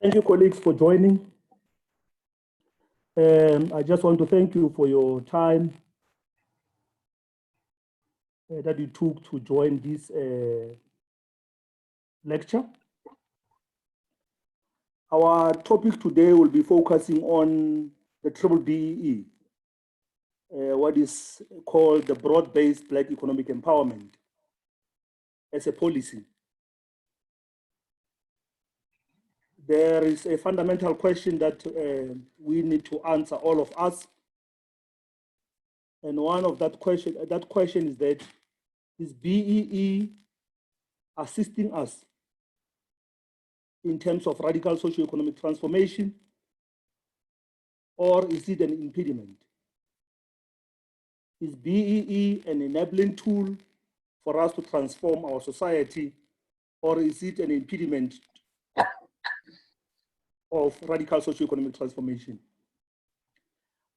Thank you, colleagues, for joining. I just want to thank you for your time that you took to join this lecture. Our topic today will be focusing on the B-BBEE, what is called the broad-based Black economic empowerment as a policy. There is a fundamental question that we need to answer, all of us. And one of that question is that, is BEE assisting us in terms of radical socio-economic transformation, or is it an impediment? Is BEE an enabling tool for us to transform our society, or is it an impediment of radical socio-economic transformation?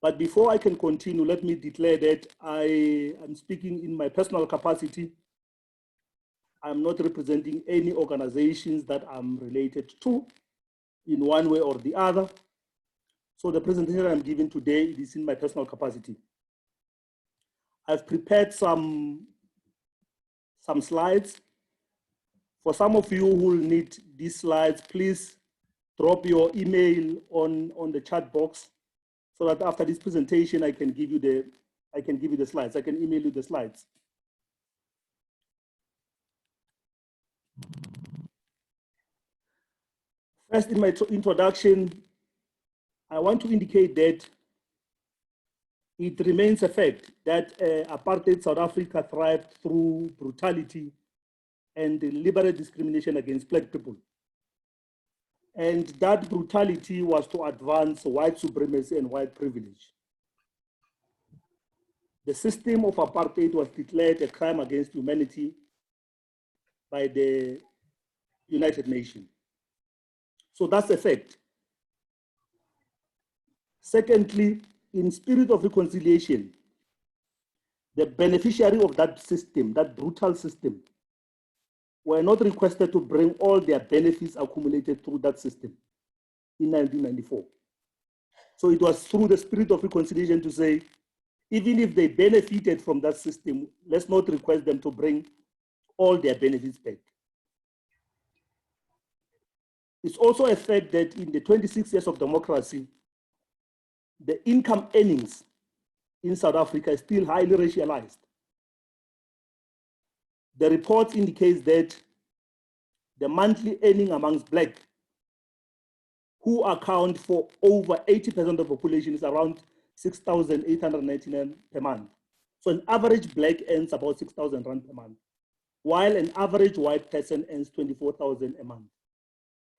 But before I can continue, let me declare that I am speaking in my personal capacity. I'm not representing any organizations that I'm related to in one way or the other. So the presentation I'm giving today is in my personal capacity. I've prepared some slides. For some of you who will need these slides, please drop your email on the chat box so that after this presentation, I can give you the slides. I can email you the slides. First, in my introduction, I want to indicate that it remains a fact that apartheid South Africa thrived through brutality and deliberate discrimination against Black people. And that brutality was to advance white supremacy and white privilege. The system of apartheid was declared a crime against humanity by the United Nations. So that's a fact. Secondly, in spirit of reconciliation, the beneficiary of that system, that brutal system, were not requested to bring all their benefits accumulated through that system in 1994. So it was through the spirit of reconciliation to say, even if they benefited from that system, let's not request them to bring all their benefits back. It's also a fact that in the 26 years of democracy, the income earnings in South Africa is still highly racialized. The report indicates that the monthly earning amongst Black, who account for over 80% of the population, is around 6,899 per month. So an average Black earns about 6,000 rand per month, while an average white person earns 24,000 a month.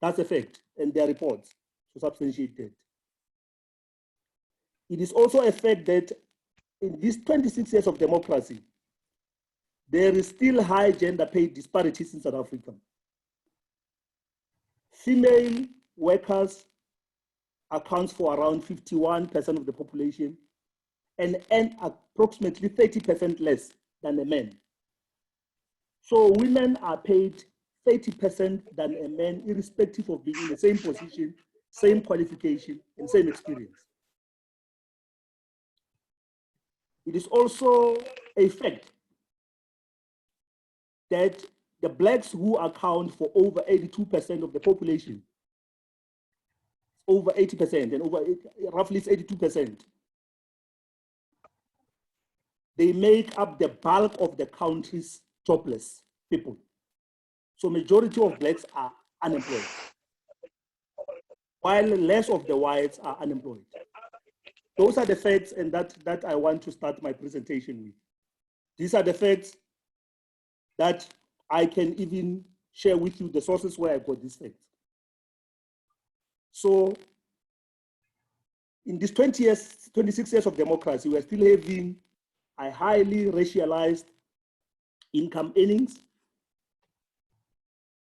That's a fact, and there are reports to substantiate that. It is also a fact that in these 26 years of democracy, there is still high gender pay disparities in South Africa. Female workers accounts for around 51% of the population and earn approximately 30% less than a man. So women are paid 30% than a man, irrespective of being in the same position, same qualification, and same experience. It is also a fact that the Blacks who account for over 82% of the population, over 80% and roughly it's 82%, they make up the bulk of the country's jobless people. So majority of Blacks are unemployed, while less of the whites are unemployed. Those are the facts, and that I want to start my presentation with. These are the facts that I can even share with you the sources where I got these facts. So in these 26 years of democracy, we are still having a highly racialized income earnings,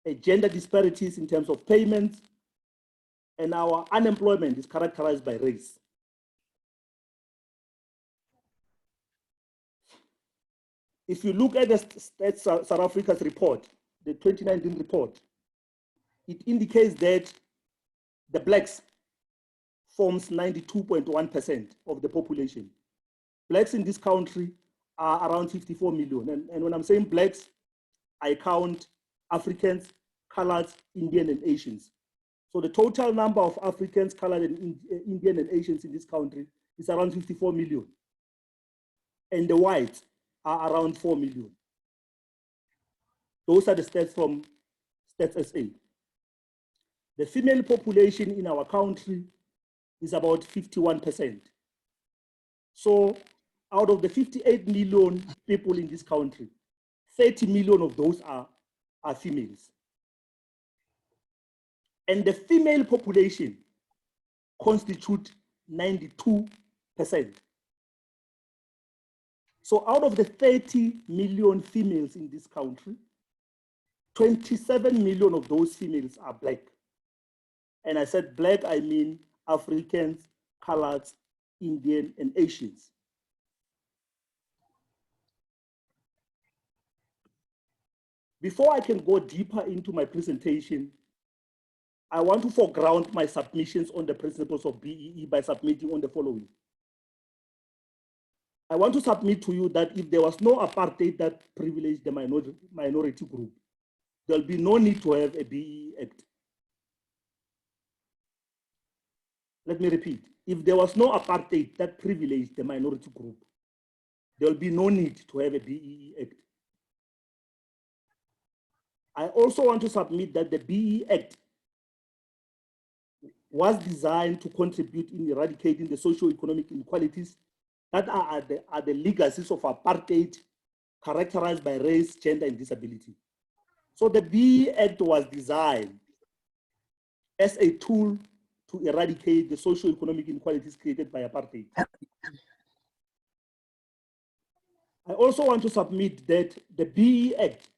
a gender disparities in terms of payments, and our unemployment is characterized by race. If you look at the South Africa's report, the 2019 report, it indicates that the blacks forms 92.1% of the population. Blacks in this country are around 54 million. And when I'm saying blacks, I count Africans, Coloreds, Indian, and Asians. So the total number of Africans, Colored, and Indian and Asians in this country is around 54 million. And the whites are around 4 million. Those are the stats from Stats SA. The female population in our country is about 51%. So out of the 58 million people in this country, 30 million of those are females. And the female population constitute 92%. So out of the 30 million females in this country, 27 million of those females are black. And I said black, I mean Africans, Coloreds, Indian, and Asians. Before I can go deeper into my presentation, I want to foreground my submissions on the principles of BEE by submitting on the following. I want to submit to you that if there was no apartheid that privileged the minority group, there'll be no need to have a BEE Act. Let me repeat. If there was no apartheid that privileged the minority group, there'll be no need to have a BEE Act. I also want to submit that the BEE Act was designed to contribute in eradicating the socio-economic inequalities that are the legacies of apartheid characterized by race, gender, and disability. So the BEE Act was designed as a tool to eradicate the socio-economic inequalities created by apartheid. I also want to submit that the BEE Act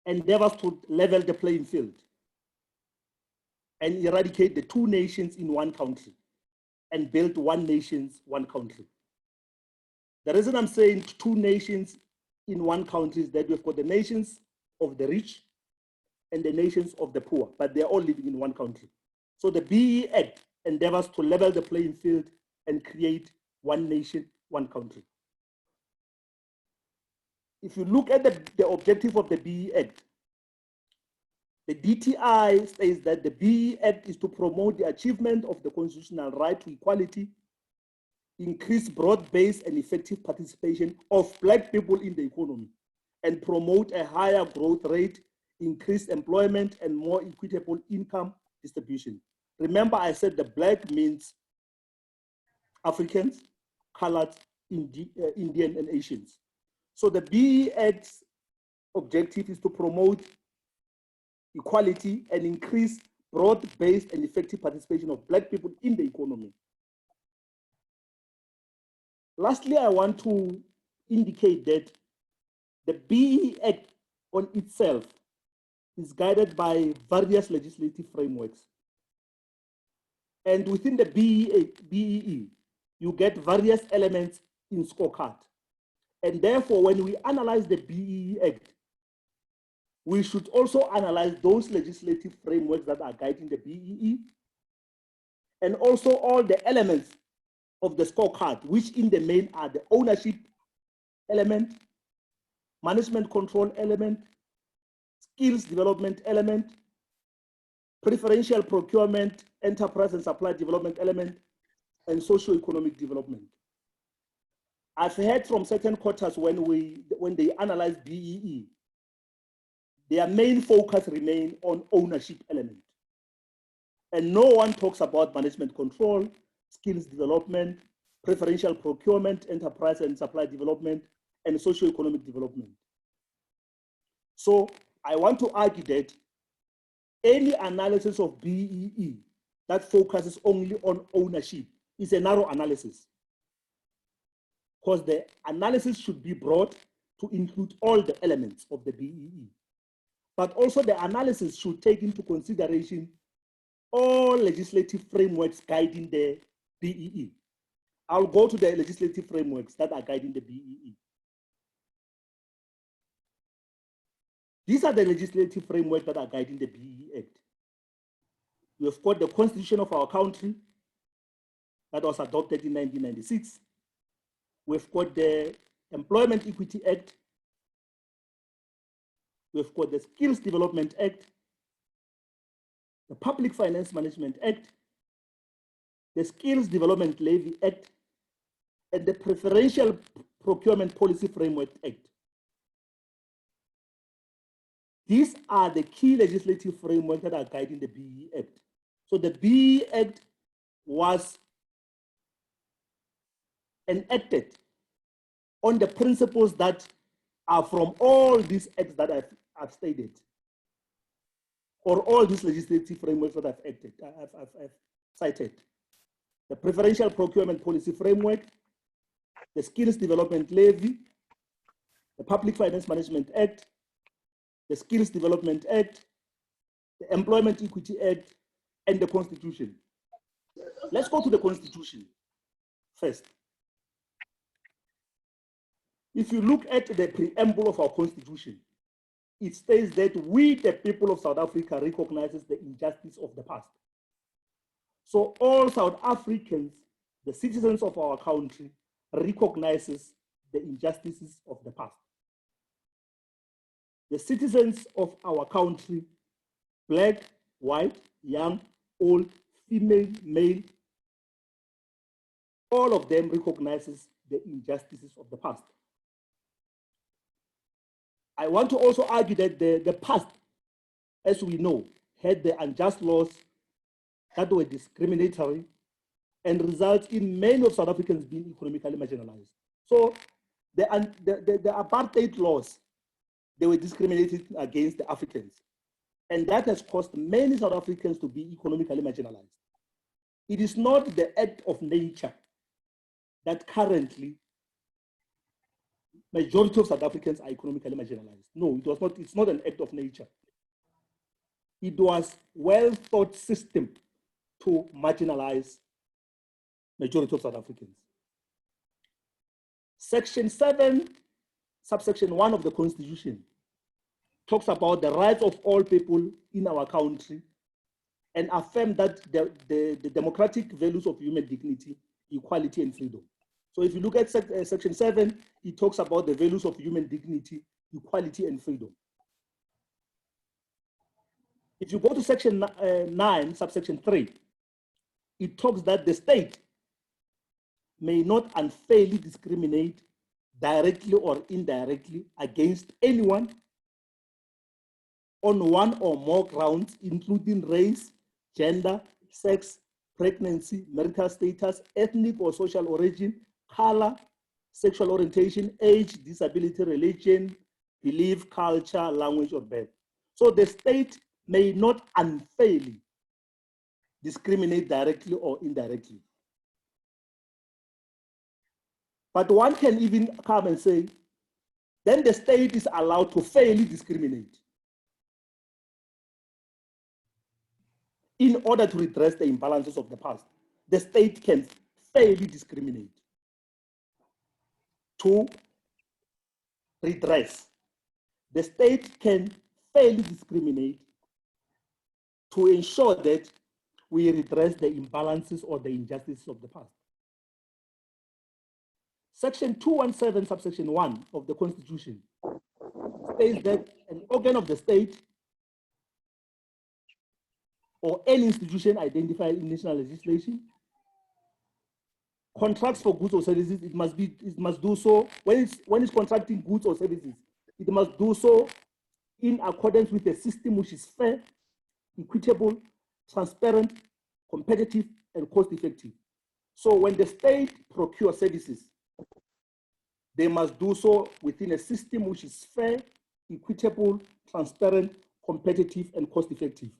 endeavors to level the playing field and eradicate the two nations in one country and build one nation, one country. The reason I'm saying two nations in one country is that we've got the nations of the rich and the nations of the poor, but they're all living in one country. So the BEE Act endeavors to level the playing field and create one nation, one country. If you look at the objective of the BEE Act, the DTI says that the BEE Act is to promote the achievement of the constitutional right to equality, increase broad-based and effective participation of Black people in the economy, and promote a higher growth rate, increased employment, and more equitable income distribution. Remember, I said the Black means Africans, Colored, Indian, and Asians. So the BEE Act's objective is to promote equality and increase broad-based and effective participation of Black people in the economy. Lastly, I want to indicate that the BEE Act on itself is guided by various legislative frameworks. And within the BEE, you get various elements in scorecard. And therefore, when we analyze the BEE Act, we should also analyze those legislative frameworks that are guiding the BEE, and also all the elements of the scorecard, which in the main are the ownership element, management control element, skills development element, preferential procurement, enterprise and supply development element, and socio-economic development. I've heard from certain quarters when they analyze BEE, their main focus remain on ownership element. And no one talks about management control, skills development, preferential procurement, enterprise and supply development, and socio-economic development. So I want to argue that any analysis of BEE that focuses only on ownership is a narrow analysis, because the analysis should be broad to include all the elements of the BEE. But also the analysis should take into consideration all legislative frameworks guiding the BEE. I'll go to the legislative frameworks that are guiding the BEE. These are the legislative frameworks that are guiding the BEE Act. We've got the constitution of our country that was adopted in 1996. We've got the Employment Equity Act. We've got the Skills Development Act, the Public Finance Management Act, the Skills Development Levy Act, and the Preferential Procurement Policy Framework Act. These are the key legislative frameworks that are guiding the B-BBEE Act. So the B-BBEE Act was enacted on the principles that are from all these acts that I've stated, or all these legislative frameworks that I've cited. The Preferential Procurement Policy Framework, the Skills Development Levy, the Public Finance Management Act, the Skills Development Act, the Employment Equity Act, and the Constitution. Let's go to the Constitution first. If you look at the preamble of our Constitution, it states that we, the people of South Africa, recognizes the injustice of the past. So all South Africans, the citizens of our country, recognizes the injustices of the past. The citizens of our country, black, white, young, old, female, male, all of them recognizes the injustices of the past. I want to also argue that the past, as we know, had the unjust laws that were discriminatory and result in many of South Africans being economically marginalized. So the apartheid laws, they were discriminated against the Africans. And that has caused many South Africans to be economically marginalized. It is not the act of nature that currently majority of South Africans are economically marginalized. No, it was not, it's not an act of nature. It was well thought system to marginalize majority of South Africans. Section 7, subsection 1 of the Constitution talks about the rights of all people in our country and affirm that the democratic values of human dignity, equality, and freedom. So if you look at section 7, it talks about the values of human dignity, equality, and freedom. If you go to section 9, subsection 3, it talks that the state may not unfairly discriminate directly or indirectly against anyone on one or more grounds, including race, gender, sex, pregnancy, marital status, ethnic or social origin, color, sexual orientation, age, disability, religion, belief, culture, language, or birth. So the state may not unfairly discriminate directly or indirectly. But one can even come and say, then the state is allowed to fairly discriminate in order to redress the imbalances of the past. The state can fairly discriminate to redress. The state can fairly discriminate to ensure that we redress the imbalances or the injustices of the past. Section 217, subsection 1 of the Constitution states that an organ of the state or any institution identified in national legislation contracts for goods or services, it must do so when it's contracting goods or services, it must do so in accordance with a system which is fair, equitable, transparent, competitive, and cost-effective. So when the state procures services, they must do so within a system which is fair, equitable, transparent, competitive, and cost-effective.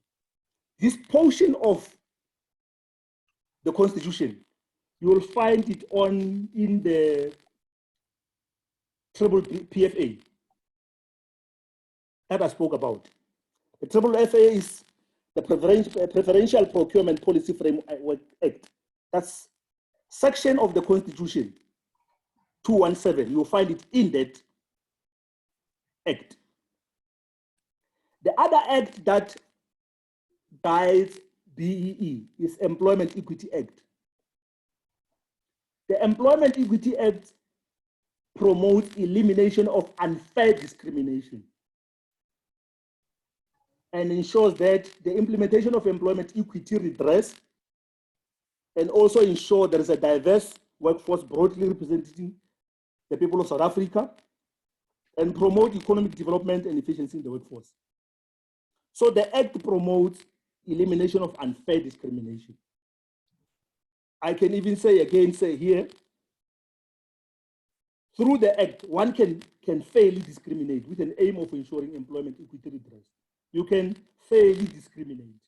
This portion of the Constitution, you will find it in the PFA that I spoke about. The PFA is the Preferential Procurement Policy Framework Act. That's section of the Constitution 217. You will find it in that act. The other act that guides B-BBEE is Employment Equity Act. The Employment Equity Act promotes elimination of unfair discrimination and ensures that the implementation of employment equity redress, and also ensure there is a diverse workforce broadly representing the people of South Africa, and promote economic development and efficiency in the workforce. So the Act promotes elimination of unfair discrimination. I can even say here, through the Act, one can fairly discriminate with an aim of ensuring employment equity redress. You can fairly discriminate.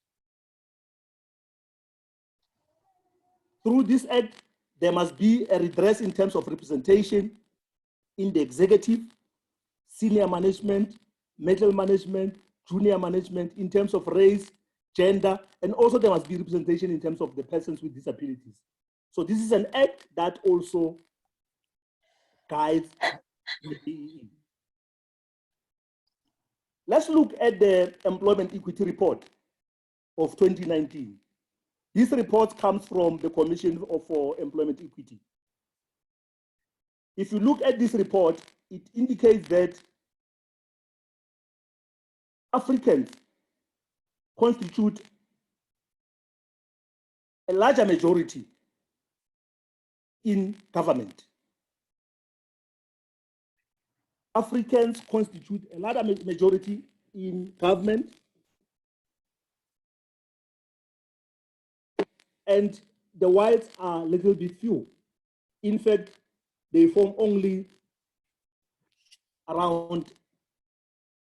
Through this Act, there must be a redress in terms of representation in the executive, senior management, middle management, junior management, in terms of race, gender, and also there must be representation in terms of the persons with disabilities. So this is an act that also guides the BBEE. Let's look at the Employment Equity Report of 2019. This report comes from the Commission for Employment Equity. If you look at this report, it indicates that Africans constitute a larger majority in government. Africans constitute a larger majority in government, and the whites are a little bit few. In fact, they form only around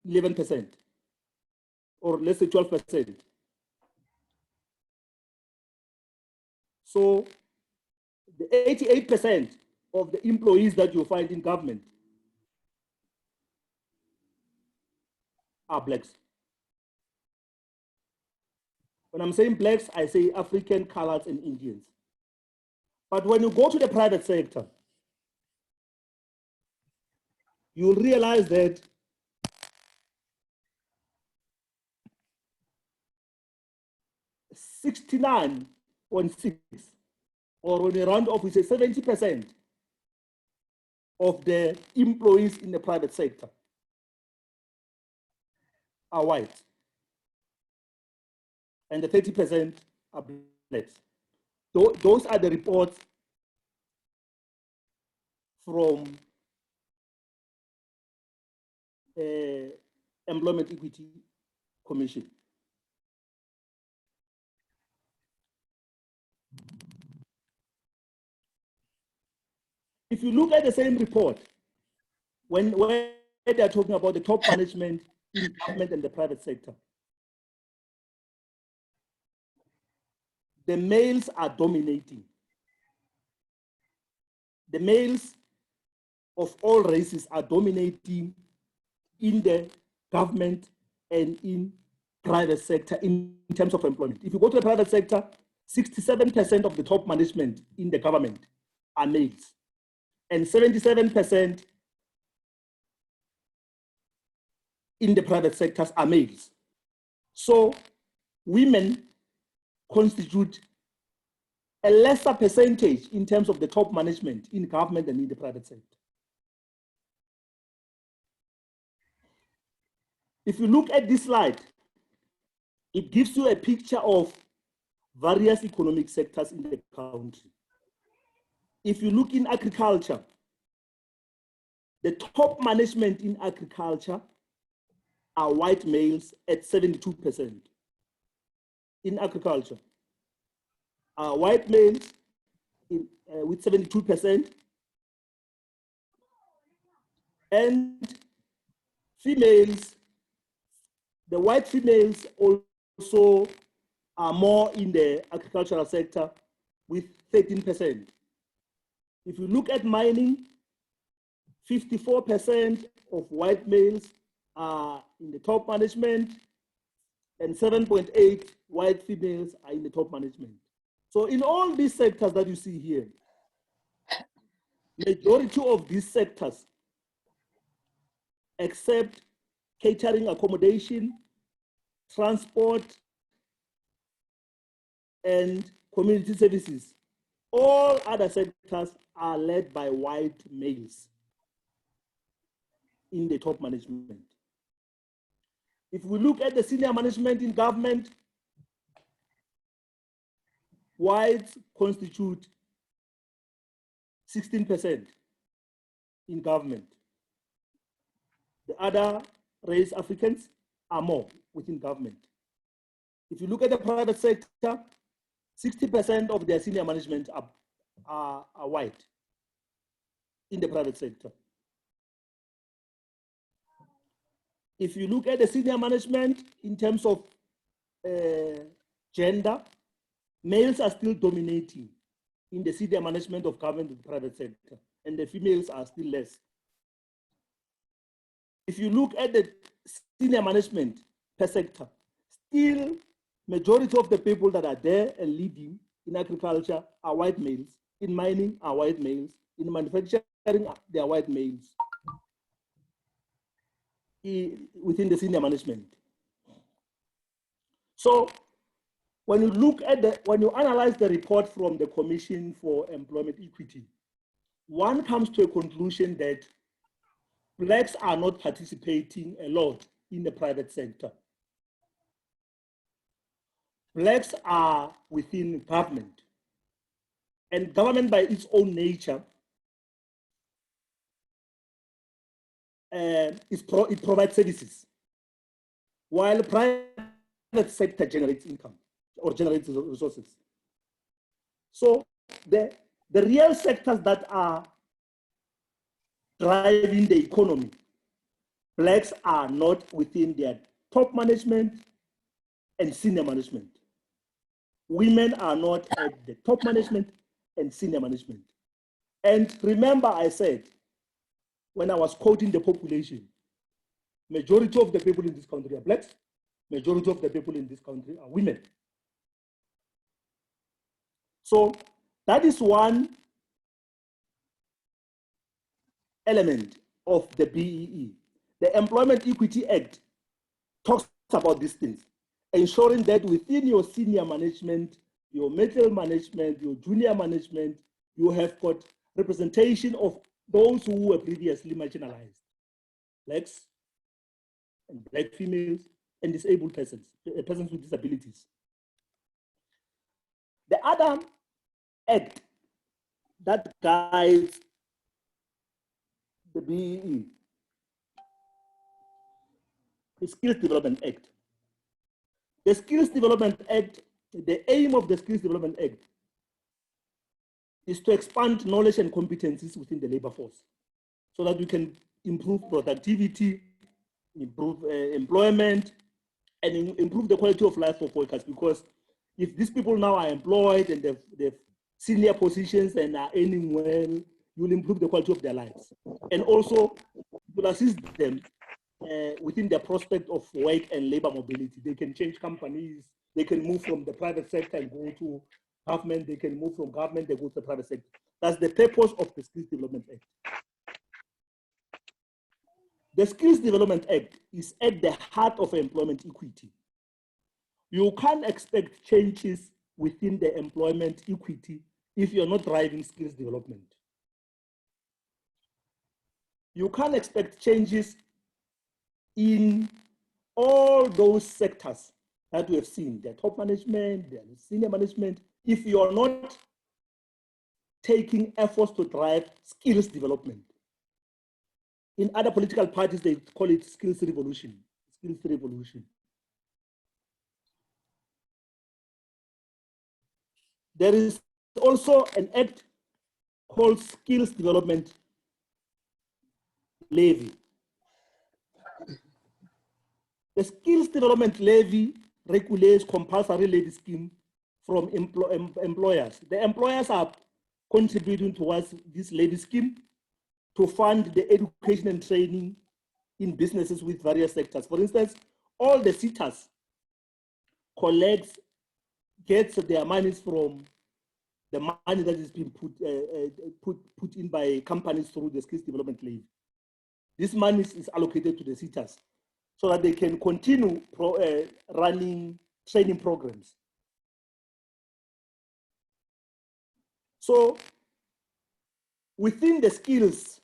11%, or let's say 12%. So the 88% of the employees that you find in government are blacks. When I'm saying blacks, I say African, coloreds, and Indians. But when you go to the private sector, you'll realize that 69.6, or on a round off, we say 70% of the employees in the private sector are white, and the 30% are blacks. So those are the reports from Employment Equity Commission. If you look at the same report, when they're talking about the top management in government and the private sector, the males are dominating. The males of all races are dominating in the government and in private sector in terms of employment. If you go to the private sector, 67% of the top management in the government are males, and 77% in the private sectors are males. So women constitute a lesser percentage in terms of the top management in government and in the private sector. If you look at this slide, it gives you a picture of various economic sectors in the country. If you look in agriculture, the top management in agriculture are white males at 72%. In agriculture, white males with 72%, and females, the white females also are more in the agricultural sector with 13%. If you look at mining, 54% of white males are in the top management, and 7.8 white females are in the top management. So in all these sectors that you see here, majority of these sectors, except catering, accommodation, transport, and community services. All other sectors are led by white males in the top management. If we look at the senior management in government, whites constitute 16% in government. The other race, Africans, are more within government. If you look at the private sector, 60% of their senior management are white in the private sector. If you look at the senior management in terms of gender, males are still dominating in the senior management of government and private sector, and the females are still less. If you look at the senior management per sector, still majority of the people that are there and leading in agriculture are white males, in mining are white males, in manufacturing they are white males within the senior management. So when you look at when you analyze the report from the Commission for Employment Equity, one comes to a conclusion that blacks are not participating a lot in the private sector. Blacks are within government, and government by its own nature it provides services, while private sector generates income or generates resources. So the real sectors that are driving the economy, blacks are not within their top management and senior management. Women are not at the top management and senior management. And remember, I said, when I was quoting the population, majority of the people in this country are blacks, majority of the people in this country are women. So that is one element of the BEE. The Employment Equity Act talks about these things, ensuring that within your senior management, your middle management, your junior management, you have got representation of those who were previously marginalized, blacks and black females and disabled persons, persons with disabilities. The other act that guides the BEE, the Skills Development Act. The Skills Development Act, the aim of the Skills Development Act is to expand knowledge and competencies within the labor force so that we can improve productivity, improve employment, and improve the quality of life of workers. Because if these people now are employed and they've senior positions and are earning well, you will improve the quality of their lives. And also, you will assist them within the prospect of work and labor mobility. They can change companies, they can move from the private sector and go to government, they can move from government, they go to the private sector. That's the purpose of the Skills Development Act. The Skills Development Act is at the heart of employment equity. You can't expect changes within the employment equity if you're not driving skills development. You can't expect changes in all those sectors that we have seen, the top management, the senior management, if you're not taking efforts to drive skills development. In other political parties, they call it skills revolution, skills revolution. There is also an act called Skills Development Levy. The Skills Development Levy regulates compulsory levy scheme from employers. The employers are contributing towards this levy scheme to fund the education and training in businesses with various sectors. For instance, all the SETAs gets their monies from the money that is being put in by companies through the Skills Development Levy. This money is allocated to the SETAs so that they can continue running training programs. So within the skills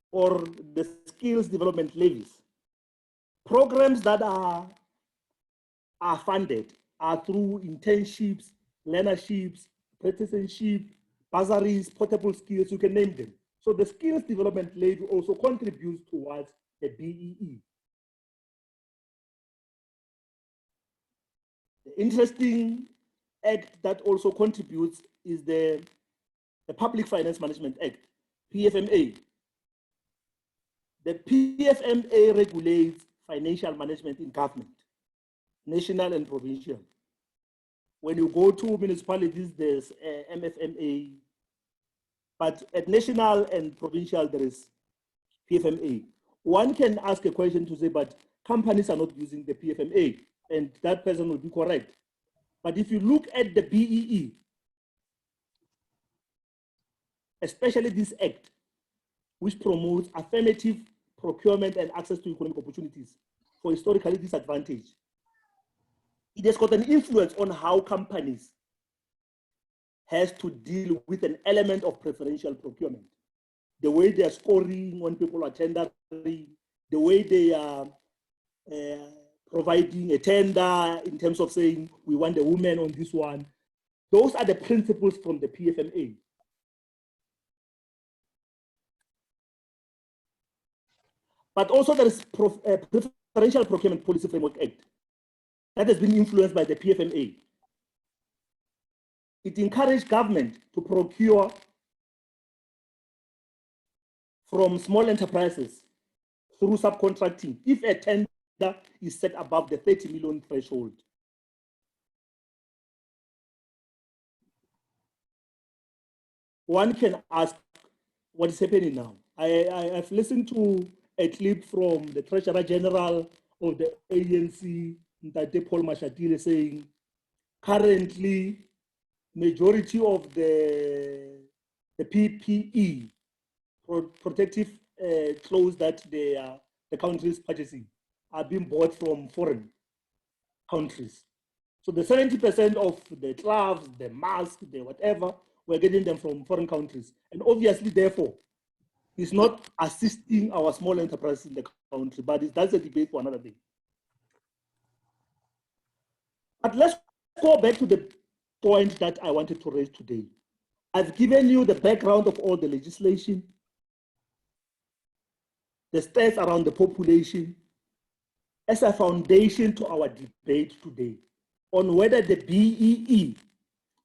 or the skills development levies, programs that are funded are through internships, learnerships, apprenticeship, bursaries, portable skills, you can name them. So the skills development levy also contributes towards the BEE. The interesting act that also contributes is the Public Finance Management Act, PFMA. The PFMA regulates financial management in government, national and provincial. When you go to municipalities, there's MFMA, but at national and provincial, there is PFMA. One can ask a question to say, but companies are not using the PFMA, and that person will be correct. But if you look at the BEE, especially this act, which promotes affirmative procurement and access to economic opportunities for historically disadvantaged, it has got an influence on how companies has to deal with an element of preferential procurement. The way they are scoring when people are tendering, the way they are providing a tender in terms of saying, we want a woman on this one. Those are the principles from the PFMA. But also there is Preferential Procurement Policy Framework Act that has been influenced by the PFMA. It encouraged government to procure from small enterprises through subcontracting if a tender is set above the 30 million threshold. One can ask what is happening now. I've listened to a clip from the Treasurer General of the ANC, Ntate Paul Mashatile, saying currently majority of the PPE, protective clothes that the country is purchasing, are being bought from foreign countries. So the 70% of the gloves, the masks, the whatever, we're getting them from foreign countries. And obviously, therefore, it's not assisting our small enterprises in the country, but that's a debate for another day. But let's go back to the point that I wanted to raise today. I've given you the background of all the legislation, the stats around the population, as a foundation to our debate today on whether the BEE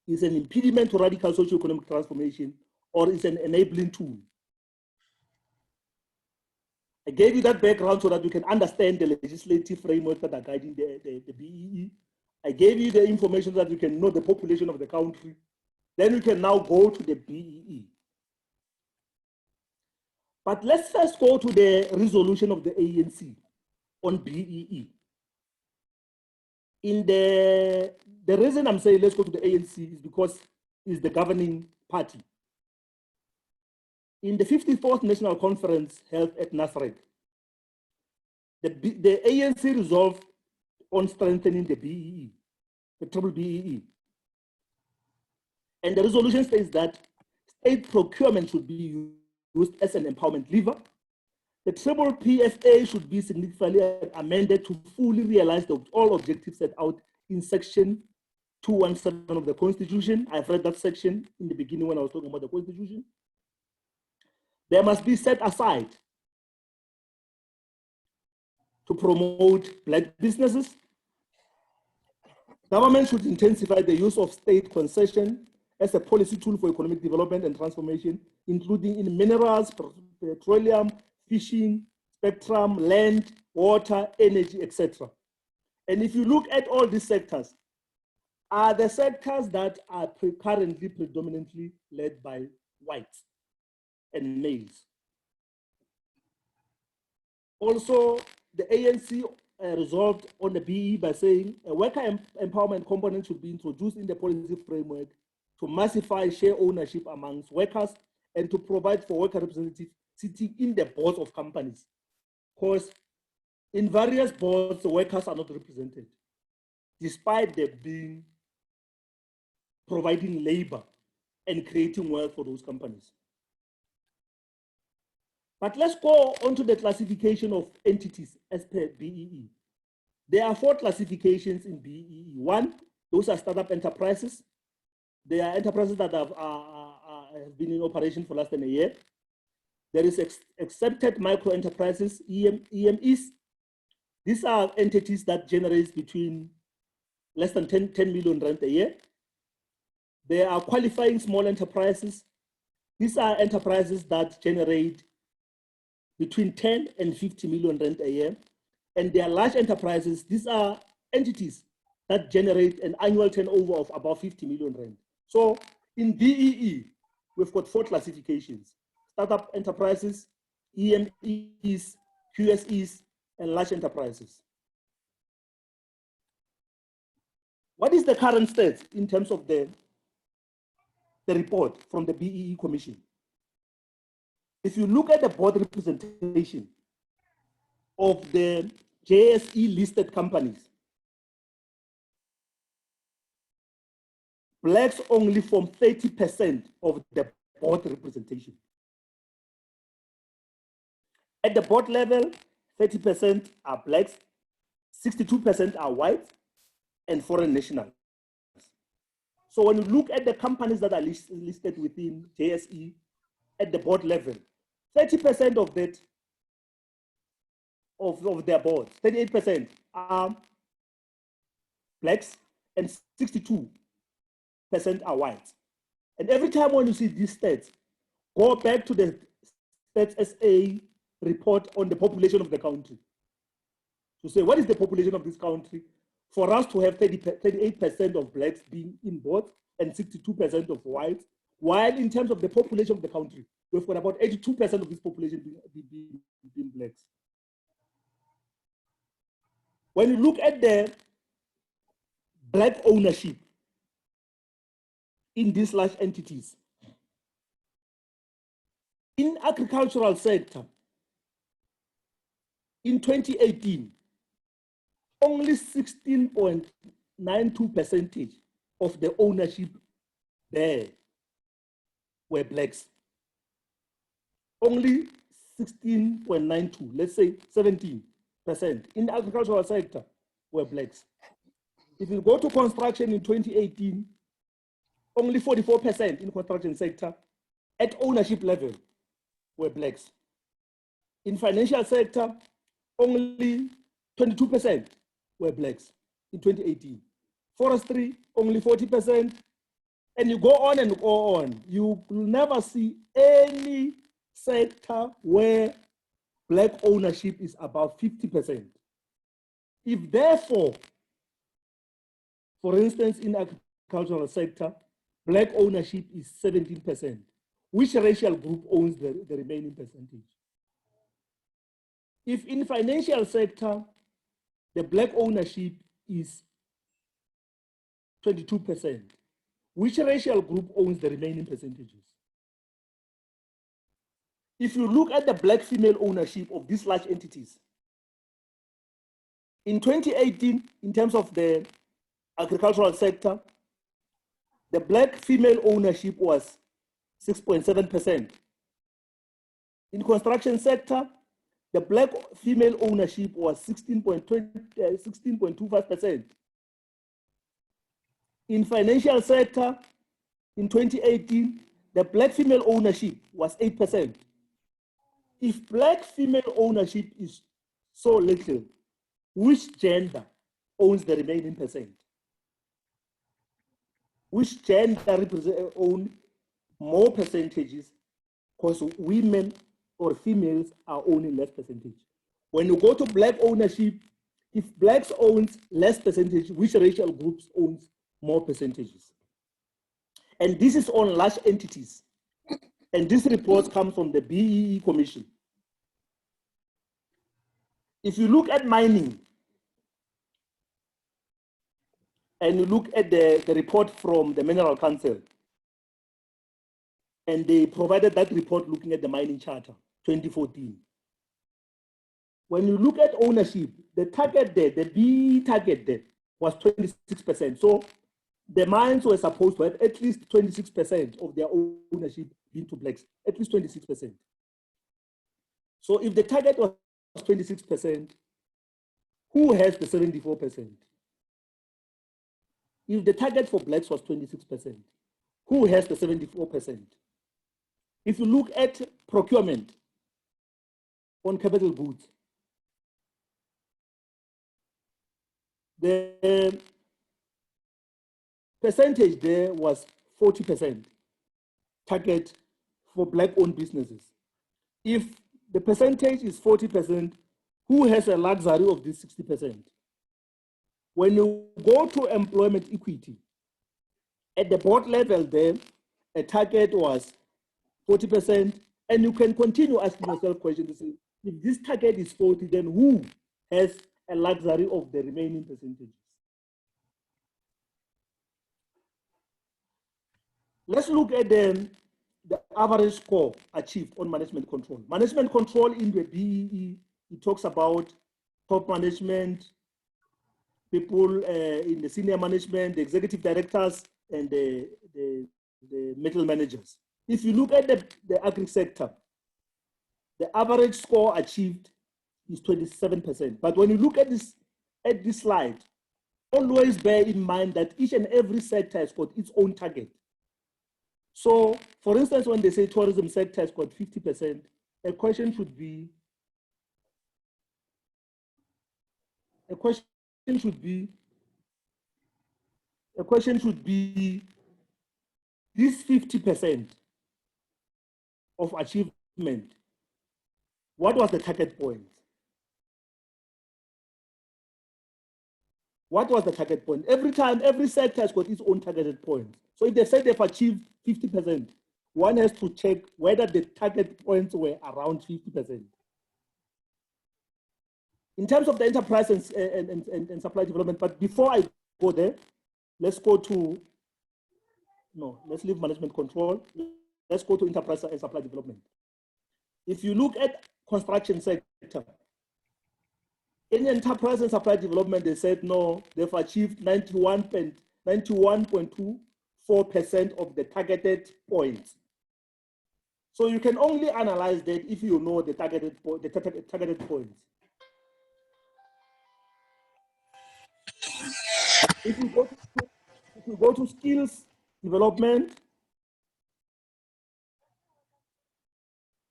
is an impediment to radical socio-economic transformation or is an enabling tool. I gave you that background so that you can understand the legislative framework that are guiding the BEE. I gave you the information so that you can know the population of the country. Then you can now go to the BEE. But let's first go to the resolution of the ANC on BEE. In the reason I'm saying let's go to the ANC is because it's the governing party. In the 54th National Conference held at Nasrec, the ANC resolved on strengthening the BEE, the triple BEE. And the resolution states that state procurement should be used as an empowerment lever. The triple PFA should be significantly amended to fully realize all objectives set out in section 217 of the Constitution. I've read that section in the beginning when I was talking about the Constitution. There must be set aside to promote Black businesses. Government should intensify the use of state concession as a policy tool for economic development and transformation, including in minerals, petroleum, fishing, spectrum, land, water, energy, etc. And if you look at all these sectors, are the sectors that are currently predominantly led by whites and males. Also, the ANC resolved on the BEE by saying a worker empowerment component should be introduced in the policy framework to massify share ownership amongst workers and to provide for worker representatives sitting in the boards of companies. Because in various boards, the workers are not represented, despite them being providing labor and creating wealth for those companies. But let's go on to the classification of entities as per BEE. There are 4 classifications in BEE. 1, those are startup enterprises. They are enterprises that have been in operation for less than a year. There is accepted micro enterprises, EMEs. These are entities that generate between less than 10 million rand a year. There are qualifying small enterprises. These are enterprises that generate between 10 and 50 million rand a year. And they are large enterprises. These are entities that generate an annual turnover of about 50 million rand. So in BEE, we've got 4 classifications: startup enterprises, EMEs, QSEs, and large enterprises. What is the current state in terms of the report from the BEE Commission? If you look at the board representation of the JSE listed companies, blacks only form 30% of the board representation. At the board level, 30% are blacks, 62% are white, and foreign nationals. So when you look at the companies that are listed within JSE at the board level, 30% of that, of their boards, 38% are blacks and 62% are white. And every time when you see these stats, go back to the Stats SA report on the population of the country to say, what is the population of this country for us to have 38% of blacks being in boards and 62% of whites, while in terms of the population of the country, we've got about 82% of this population being blacks. When you look at the black ownership in these large entities, in agricultural sector, in 2018, only 16.92% of the ownership there were blacks. Only 16.92, let's say 17% in the agricultural sector were blacks. If you go to construction in 2018, only 44% in construction sector at ownership level were blacks. In financial sector, only 22% were blacks in 2018. Forestry, only 40%. And you go on and go on. You will never see any sector where black ownership is about 50%. If therefore, for instance, in agricultural sector, black ownership is 17%, which racial group owns the remaining percentage? If in financial sector, the black ownership is 22%, which racial group owns the remaining percentages? If you look at the black female ownership of these large entities, in 2018, in terms of the agricultural sector, the black female ownership was 6.7%. In construction sector, the black female ownership was 16.25%. In financial sector, in 2018, the black female ownership was 8%. If black female ownership is so little, which gender owns the remaining percent? Which gender own more percentages? Because women or females are owning less percentage. When you go to black ownership, if blacks owns less percentage, which racial groups owns more percentages? And this is on large entities. And this report comes from the BEE Commission. If you look at mining, and you look at the report from the Mineral Council, and they provided that report looking at the mining charter, 2014. When you look at ownership, the target there, the BEE target there was 26%. So the mines were supposed to have at least 26% of their ownership being to blacks, at least 26%. So if the target was 26%, who has the 74%? If the target for blacks was 26%, who has the 74%? If you look at procurement on capital goods, the percentage there was 40% target for black-owned businesses. If the percentage is 40%, who has a luxury of this 60%? When you go to employment equity, at the board level there, a target was 40%, and you can continue asking yourself questions to say, if this target is 40, then who has a luxury of the remaining percentages? Let's look at the average score achieved on management control. Management control in the BEE, it talks about top management, people in the senior management, the executive directors, and the middle managers. If you look at the agri sector, the average score achieved is 27%. But when you look at this slide, always bear in mind that each and every sector has got its own target. So, for instance, when they say tourism sector has got 50%, a question should be, this 50% of achievement, what was the target point? What was the target point? Every time, every sector has got its own targeted point. So if they say they've achieved 50%, one has to check whether the target points were around 50%. In terms of the enterprise and supply development, but before I go there, let's go to, let's leave management control. Let's go to enterprise and supply development. If you look at construction sector, in enterprise and supply development, they said no, they've achieved 91.24% of the targeted points. So you can only analyze that if you know the targeted points. If you go to skills development,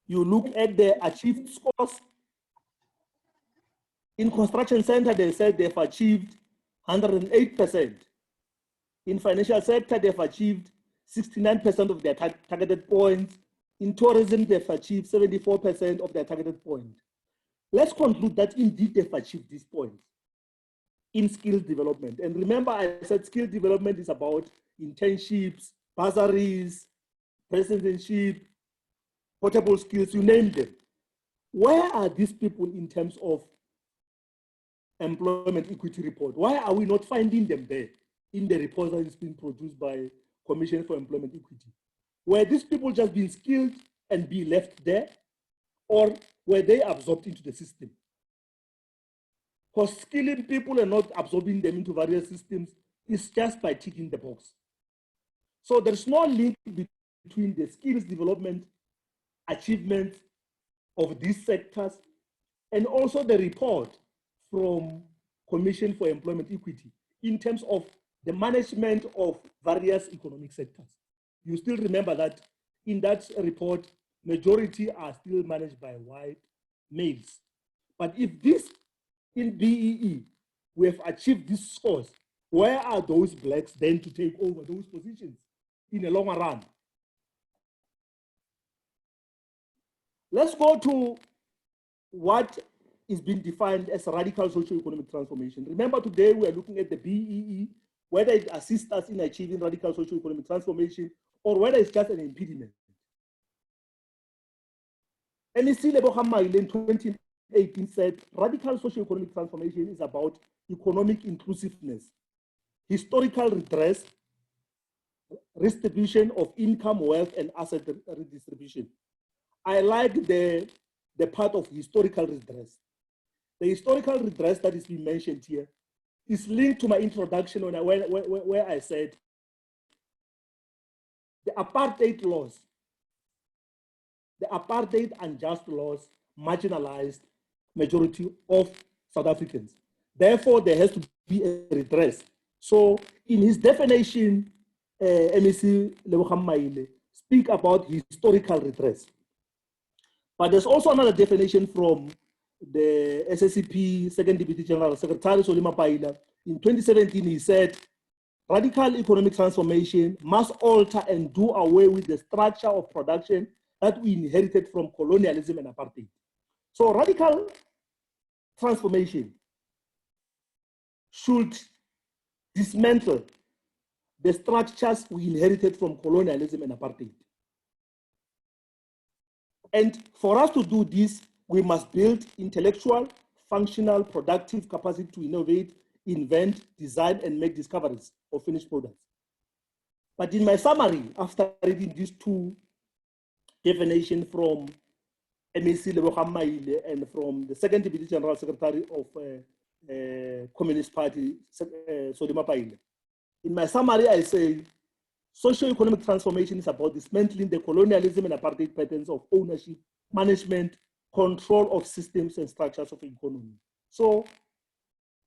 you look at the achieved scores. In construction center, they said they've achieved 108%. In financial sector, they've achieved 69% of their targeted points. In tourism, they've achieved 74% of their targeted points. Let's conclude that indeed they've achieved these points in skills development. And remember, I said skill development is about internships, bursaries, presidentship, portable skills, you name them. Where are these people in terms of employment equity report? Why are we not finding them there in the report that is being produced by Commission for Employment Equity? Were these people just being skilled and be left there, or were they absorbed into the system? Because skilling people and not absorbing them into various systems is just by ticking the box. So there's no link between the skills development achievements of these sectors and also the report from Commission for Employment Equity in terms of the management of various economic sectors. You still remember that in that report, majority are still managed by white males. But if this in BEE, we have achieved these scores, where are those blacks then to take over those positions in the longer run? Let's go to what is being defined as radical socio-economic transformation. Remember, today we are looking at the BEE, whether it assists us in achieving radical socio-economic transformation or whether it's just an impediment. MEC Lebogammaile in 2018 said, radical socio-economic transformation is about economic inclusiveness, historical redress, redistribution of income, wealth, and asset redistribution. I like the part of historical redress. The historical redress that is being mentioned here is linked to my introduction where I said the apartheid laws, the apartheid unjust laws marginalized majority of South Africans. Therefore, there has to be a redress. So in his definition, MEC Lebogang Maile speak about historical redress. But there's also another definition from the SSCP Second Deputy General Secretary Solima Paila. In 2017, he said, radical economic transformation must alter and do away with the structure of production that we inherited from colonialism and apartheid. So radical transformation should dismantle the structures we inherited from colonialism and apartheid. And for us to do this, we must build intellectual, functional, productive capacity to innovate, invent, design, and make discoveries of finished products. But in my summary, after reading these two definitions from MEC Lebogang Maile and from the Second Deputy General Secretary of Communist Party, Solima Paile, in my summary, I say, socio-economic transformation is about dismantling the colonialism and apartheid patterns of ownership, management, control of systems and structures of economy. So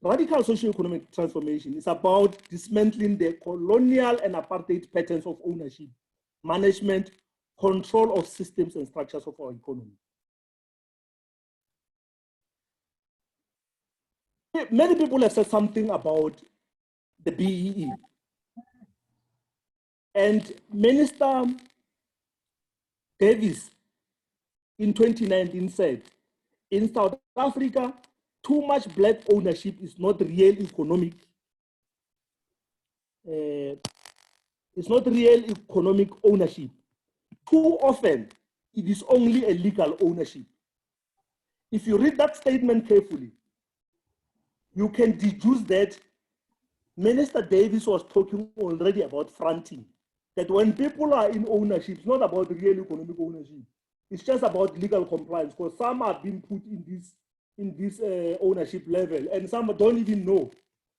radical socio-economic transformation is about dismantling the colonial and apartheid patterns of ownership, management, control of systems and structures of our economy. Many people have said something about the BEE. And Minister Davis in 2019 said, in South Africa, too much black ownership is not real economic. It's not real economic ownership. Too often, it is only a legal ownership. If you read that statement carefully, you can deduce that Minister Davis was talking already about fronting. That when people are in ownership, it's not about real economic ownership. It's just about legal compliance, because some have been put in this ownership level, and some don't even know.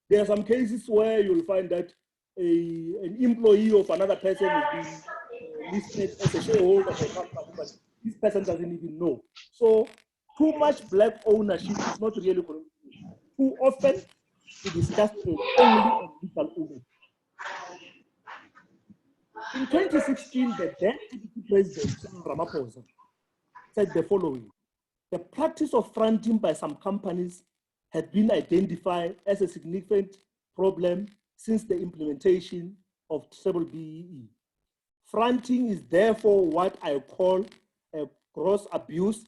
There are some cases where you'll find that an employee of another person is being listed as a shareholder for some company, but this person doesn't even know. So too much black ownership is not really economic. Too often, it is just only a legal ownership. In 2016, the then President Ramaphosa said the following: the practice of fronting by some companies had been identified as a significant problem since the implementation of B-BBEE. Fronting is therefore what I call a gross abuse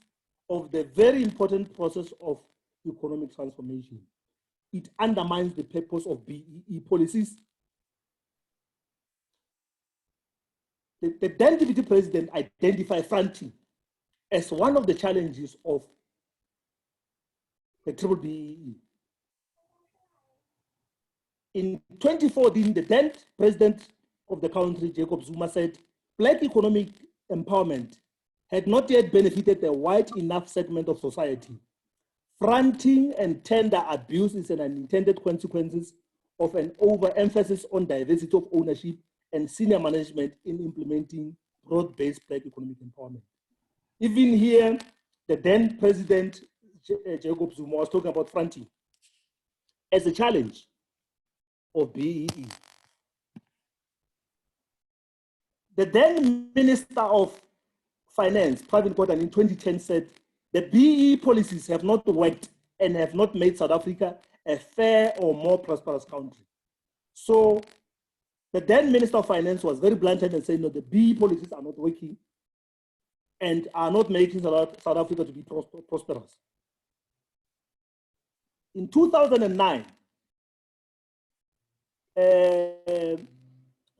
of the very important process of economic transformation. It undermines the purpose of BEE policies. The then Deputy President identified fronting as one of the challenges of the B-BBEE. In 2014, the then President of the country, Jacob Zuma, said black economic empowerment had not yet benefited a wide enough segment of society. Fronting and tender abuse is an unintended consequences of an overemphasis on diversity of ownership and senior management in implementing broad-based black economic empowerment. Even here, the then President, Jacob Zuma, was talking about fronting as a challenge of BEE. The then Minister of Finance, Pravin Gordhan, in 2010 said, the BEE policies have not worked and have not made South Africa a fair or more prosperous country. So the then Minister of Finance was very blunt and said, no, the BEE policies are not working and are not making South Africa to be prosperous. In 2009,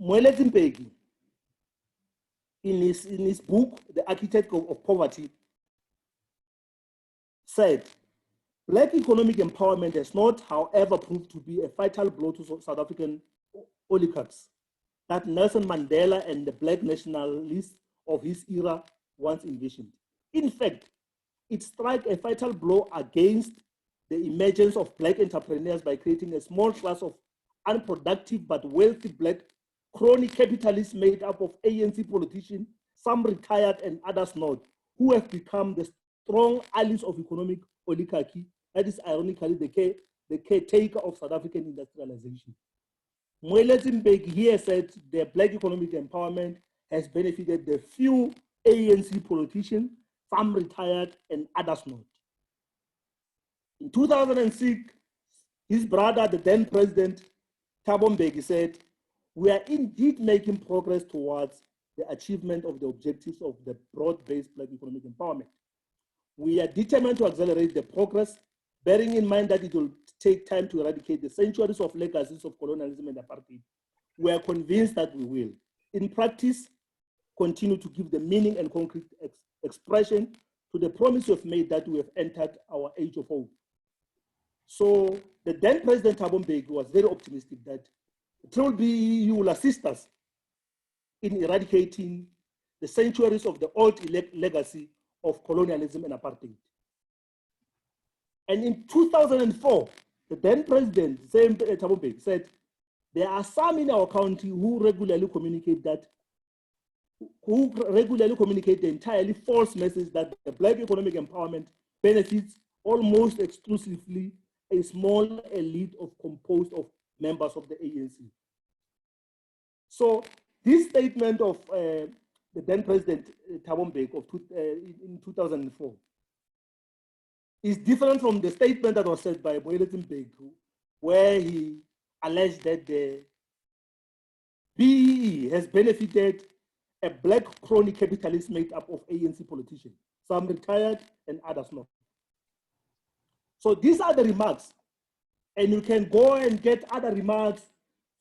Moeletsi Mpeki, in his book, The Architect of Poverty, said, black economic empowerment has not, however, proved to be a fatal blow to South African oligarchs that Nelson Mandela and the black nationalists of his era once envisioned. In fact, it struck a fatal blow against the emergence of black entrepreneurs by creating a small class of unproductive but wealthy black crony capitalists made up of ANC politicians, some retired and others not, who have become the strong allies of economic oligarchy, that is ironically the caretaker of South African industrialization. Moeletsi Mbeki here said the Black economic empowerment has benefited the few ANC politicians, some retired and others not. In 2006, his brother, the then president, Thabo Mbeki, said, "We are indeed making progress towards the achievement of the objectives of the broad-based Black economic empowerment. We are determined to accelerate the progress, bearing in mind that it will take time to eradicate the centuries of legacies of colonialism and apartheid. We are convinced that we will, in practice, continue to give the meaning and concrete expression to the promise we have made that we have entered our age of hope." So the then President Thabo Mbeki was very optimistic that BBEE will assist us in eradicating the centuries of the old legacy of colonialism and apartheid. And in 2004, the then president, same Thabo Mbeki, said, "There are some in our country who regularly communicate the entirely false message that the Black economic empowerment benefits almost exclusively a small elite composed of members of the ANC." So this statement of the then President Thabo Mbeki in 2004 is different from the statement that was said by Moeletsi Mbeki, where he alleged that the BEE has benefited a Black crony capitalist made up of ANC politicians, some retired and others not. So these are the remarks, and you can go and get other remarks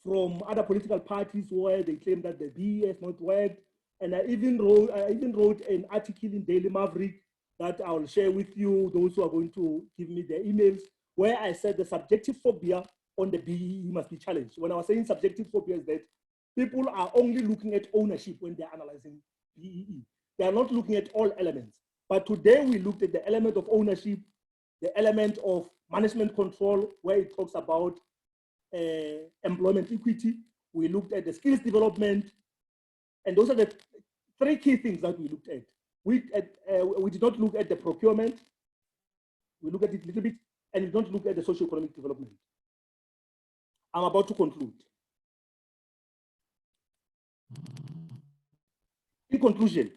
from other political parties where they claim that the BEE has not worked. And I even wrote an article in Daily Maverick that I will share with you, those who are going to give me their emails, where I said the subjective phobia on the BEE must be challenged. When I was saying subjective phobia is that people are only looking at ownership when they're analyzing BEE. They are not looking at all elements. But today we looked at the element of ownership, the element of management control, where it talks about employment equity. We looked at the skills development, and those are the three key things that we looked at. We did not look at the procurement. We look at it a little bit, and we don't look at the socio-economic development. I'm about to conclude. In conclusion,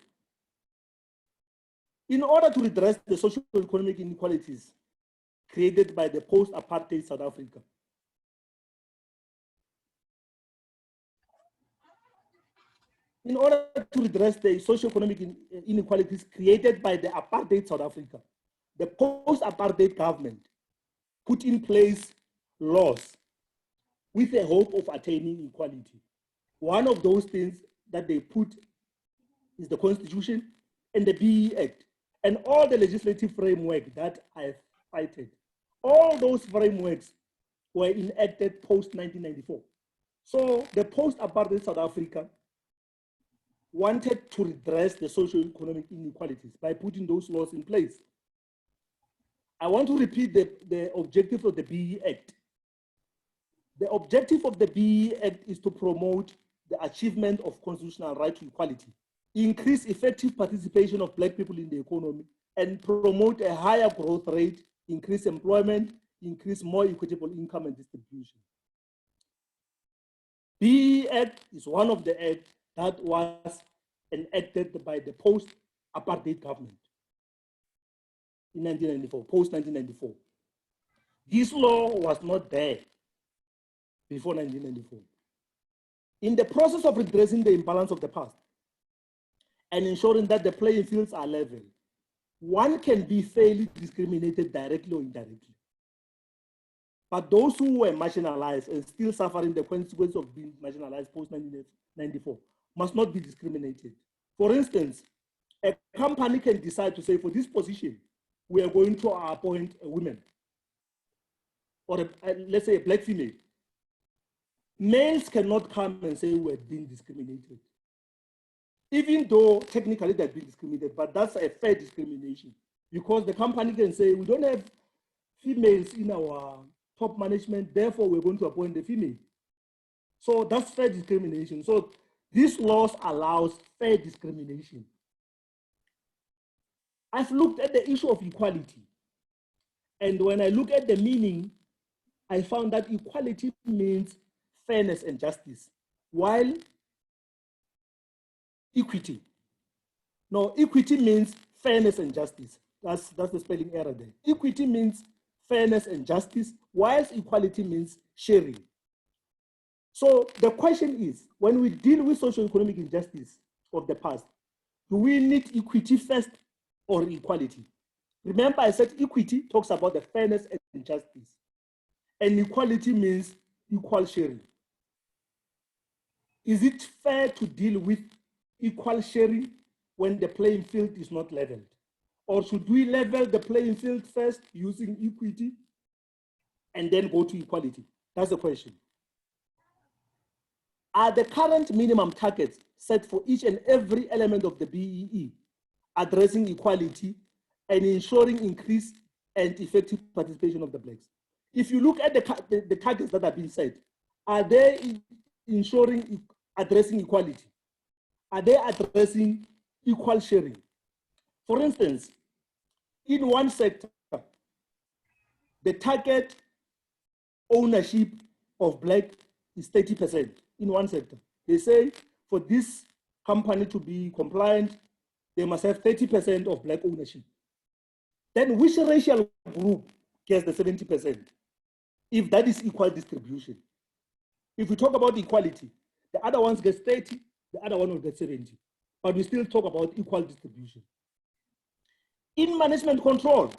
in order to redress the socio-economic inequalities created by the post-apartheid South Africa, in order to redress the socio-economic inequalities created by the apartheid South Africa, the post-apartheid government put in place laws with the hope of attaining equality. One of those things that they put is the Constitution and the BEE Act, and all the legislative framework that I've cited. All those frameworks were enacted post-1994. So the post-apartheid South Africa wanted to redress the socio-economic inequalities by putting those laws in place. I want to repeat the objective of the BEE Act. The objective of the BEE Act is to promote the achievement of constitutional right to equality, increase effective participation of Black people in the economy, and promote a higher growth rate, increase employment, increase more equitable income and distribution. BEE Act is one of the acts that was enacted by the post-apartheid government in 1994, post-1994. This law was not there before 1994. In the process of redressing the imbalance of the past and ensuring that the playing fields are level, one can be fairly discriminated directly or indirectly. But those who were marginalized and still suffering the consequences of being marginalized post-1994 must not be discriminated. For instance, a company can decide to say, for this position, we are going to appoint a woman, or let's say a Black female. Males cannot come and say we're being discriminated, even though technically they're being discriminated, but that's a fair discrimination, because the company can say we don't have females in our top management, therefore we're going to appoint the female. So that's fair discrimination. So this laws allows fair discrimination. I've looked at the issue of equality. And when I look at the meaning, I found that equality means fairness and justice, while equity means fairness and justice. That's the spelling error there. Equity means fairness and justice, whilst equality means sharing. So the question is, when we deal with socio-economic injustice of the past, do we need equity first or equality? Remember, I said equity talks about the fairness and justice, and equality means equal sharing. Is it fair to deal with equal sharing when the playing field is not leveled? Or should we level the playing field first using equity and then go to equality? That's the question. Are the current minimum targets set for each and every element of the BEE addressing equality and ensuring increased and effective participation of the blacks? If you look at the targets that have been set, are they ensuring addressing equality? Are they addressing equal sharing? For instance, in one sector, the target ownership of black is 30% in one sector. They say for this company to be compliant, they must have 30% of black ownership. Then which racial group gets the 70%? If that is equal distribution. If we talk about equality, the other ones get 30, the other one will get 70. But we still talk about equal distribution. In management control,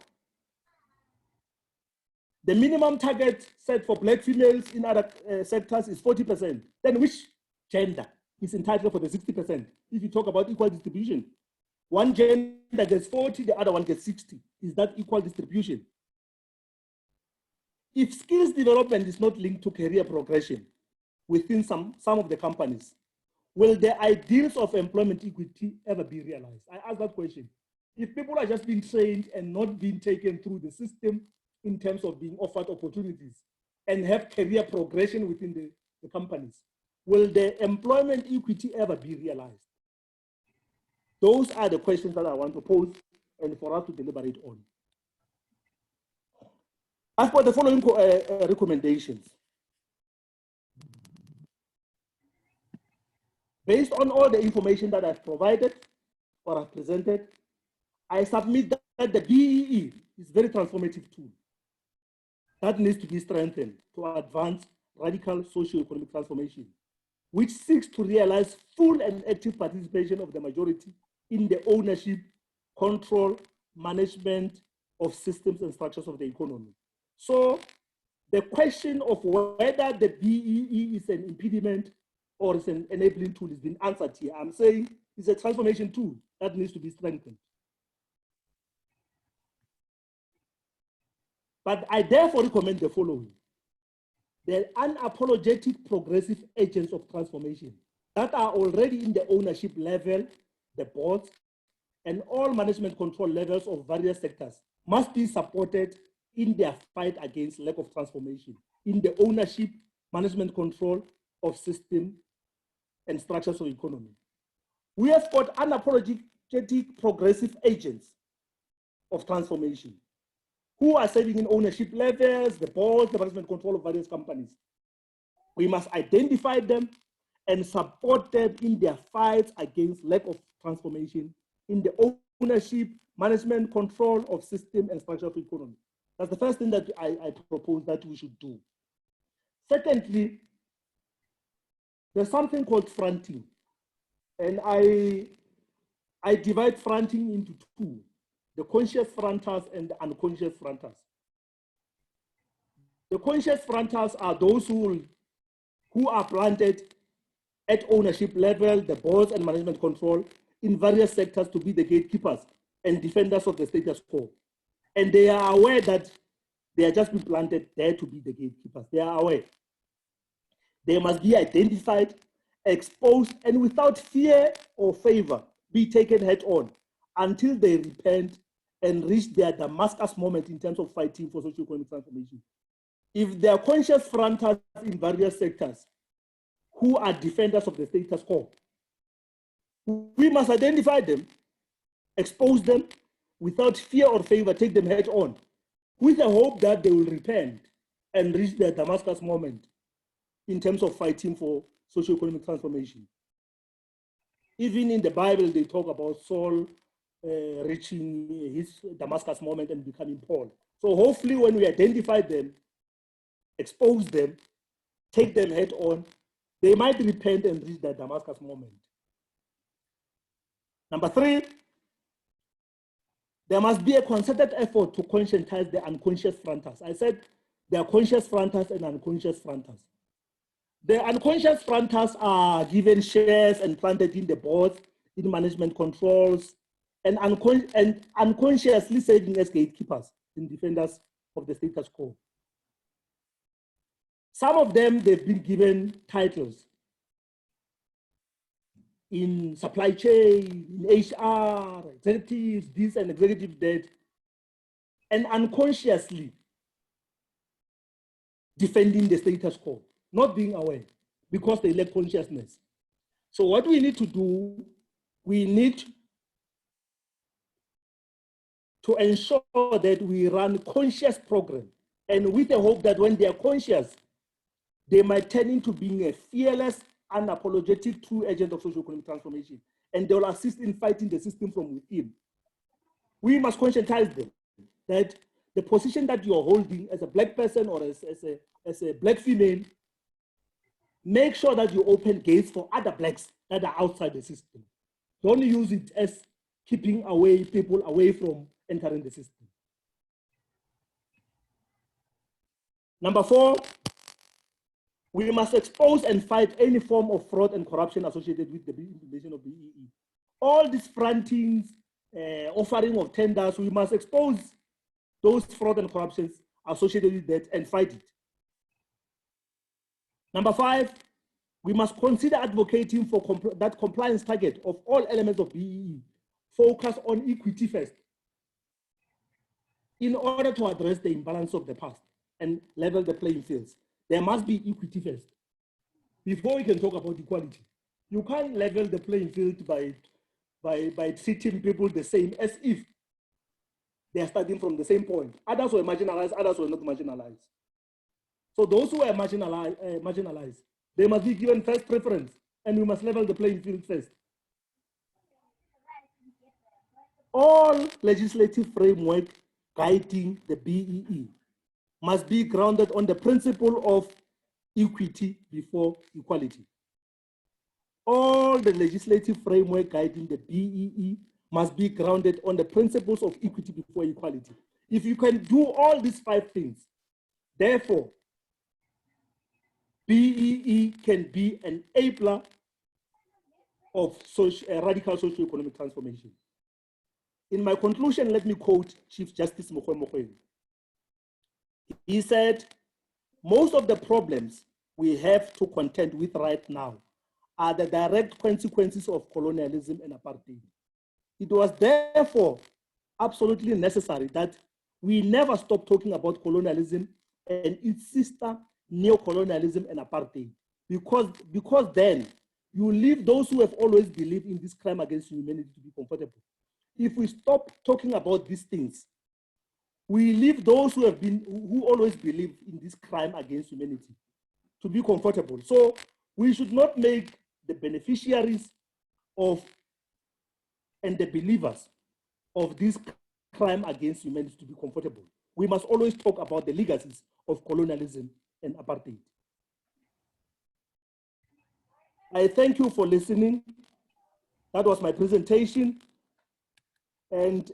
the minimum target set for black females in other sectors is 40%. Then which gender is entitled for the 60%? If you talk about equal distribution, one gender gets 40, the other one gets 60. Is that equal distribution? If skills development is not linked to career progression within some of the companies, will the ideals of employment equity ever be realized? I ask that question. If people are just being trained and not being taken through the system in terms of being offered opportunities and have career progression within the companies, will the employment equity ever be realized? Those are the questions that I want to pose and for us to deliberate on. As for the following recommendations, based on all the information that I've provided or I've presented, I submit that the BEE is a very transformative tool that needs to be strengthened to advance radical socio-economic transformation, which seeks to realize full and active participation of the majority in the ownership, control, management of systems and structures of the economy. So the question of whether the BEE is an impediment or is an enabling tool has been answered here. I'm saying it's a transformation tool that needs to be strengthened. But I therefore recommend the following: the unapologetic progressive agents of transformation that are already in the ownership level, the boards, and all management control levels of various sectors must be supported in their fight against lack of transformation in the ownership, management control of system and structures of economy. We have got unapologetic progressive agents of transformation who are serving in ownership levels, the board, the management control of various companies. We must identify them and support them in their fights against lack of transformation in the ownership, management control of system and structure of economy. That's the first thing that I propose that we should do. Secondly, there's something called fronting. And I divide fronting into two: the conscious fronters and the unconscious fronters. The conscious fronters are those who are planted at ownership level, the boards and management control in various sectors to be the gatekeepers and defenders of the status quo. And they are aware that they are just being planted there to be the gatekeepers. They are aware. They must be identified, exposed, and without fear or favor, be taken head on until they repent and reach their Damascus moment in terms of fighting for socio-economic transformation. If they are conscious fronters in various sectors, who are defenders of the status quo. We must identify them, expose them without fear or favor, take them head on, with the hope that they will repent and reach their Damascus moment in terms of fighting for socio-economic transformation. Even in the Bible, they talk about Saul reaching his Damascus moment and becoming Paul. So hopefully when we identify them, expose them, take them head on, they might repent and reach their Damascus moment. Number 3, there must be a concerted effort to conscientize the unconscious fronters. I said there are conscious fronters and unconscious fronters. The unconscious fronters are given shares and planted in the boards, in management controls, and unconsciously serving as gatekeepers and defenders of the status quo. Some of them, they've been given titles in supply chain, in HR, executives, this and executive that, and unconsciously defending the status quo, not being aware because they lack consciousness. So what we need to do, we need to ensure that we run conscious program, and with the hope that when they are conscious, they might turn into being a fearless, unapologetic, true agent of socio-economic transformation, and they will assist in fighting the system from within. We must conscientize them that the position that you are holding as a Black person or as a Black female, make sure that you open gates for other Blacks that are outside the system. Don't use it as keeping away people away from entering the system. Number 4, we must expose and fight any form of fraud and corruption associated with the implementation of B-BBEE. All these frontings, offering of tenders, we must expose those fraud and corruptions associated with that and fight it. Number 5, we must consider advocating for that compliance target of all elements of BEE focus on equity first in order to address the imbalance of the past and level the playing fields. There must be equity first before we can talk about equality. You can't level the playing field by treating people the same as if they are starting from the same point. Others were marginalized, others were not marginalized. So those who are marginalized, they must be given first preference, and we must level the playing field first. All legislative framework guiding the BEE must be grounded on the principle of equity before equality. All the legislative framework guiding the BEE must be grounded on the principles of equity before equality. If you can do all these 5 things, therefore, BEE can be an enabler of radical socio-economic transformation. In my conclusion, let me quote Chief Justice Mogoeng. He said, most of the problems we have to contend with right now are the direct consequences of colonialism and apartheid. It was therefore absolutely necessary that we never stop talking about colonialism and its sister neo-colonialism and apartheid, because then you leave those who have always believed in this crime against humanity to be comfortable. If we stop talking about these things, we leave those who always believe in this crime against humanity to be comfortable. So we should not make the beneficiaries of and the believers of this crime against humanity to be comfortable. We must always talk about the legacies of colonialism and apartheid. I thank you for listening. That was my presentation. And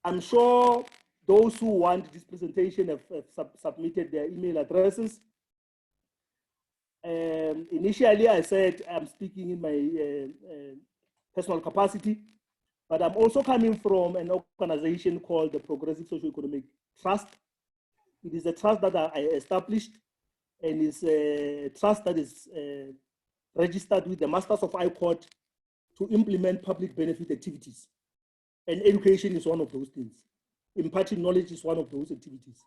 I'm sure those who want this presentation have submitted their email addresses. Initially, I said I'm speaking in my personal capacity, but I'm also coming from an organization called the Progressive Socio-Economic Trust. It is a trust that I established, and it's a trust that is registered with the Masters of High Court to implement public benefit activities. And education is one of those things. Imparting knowledge is one of those activities.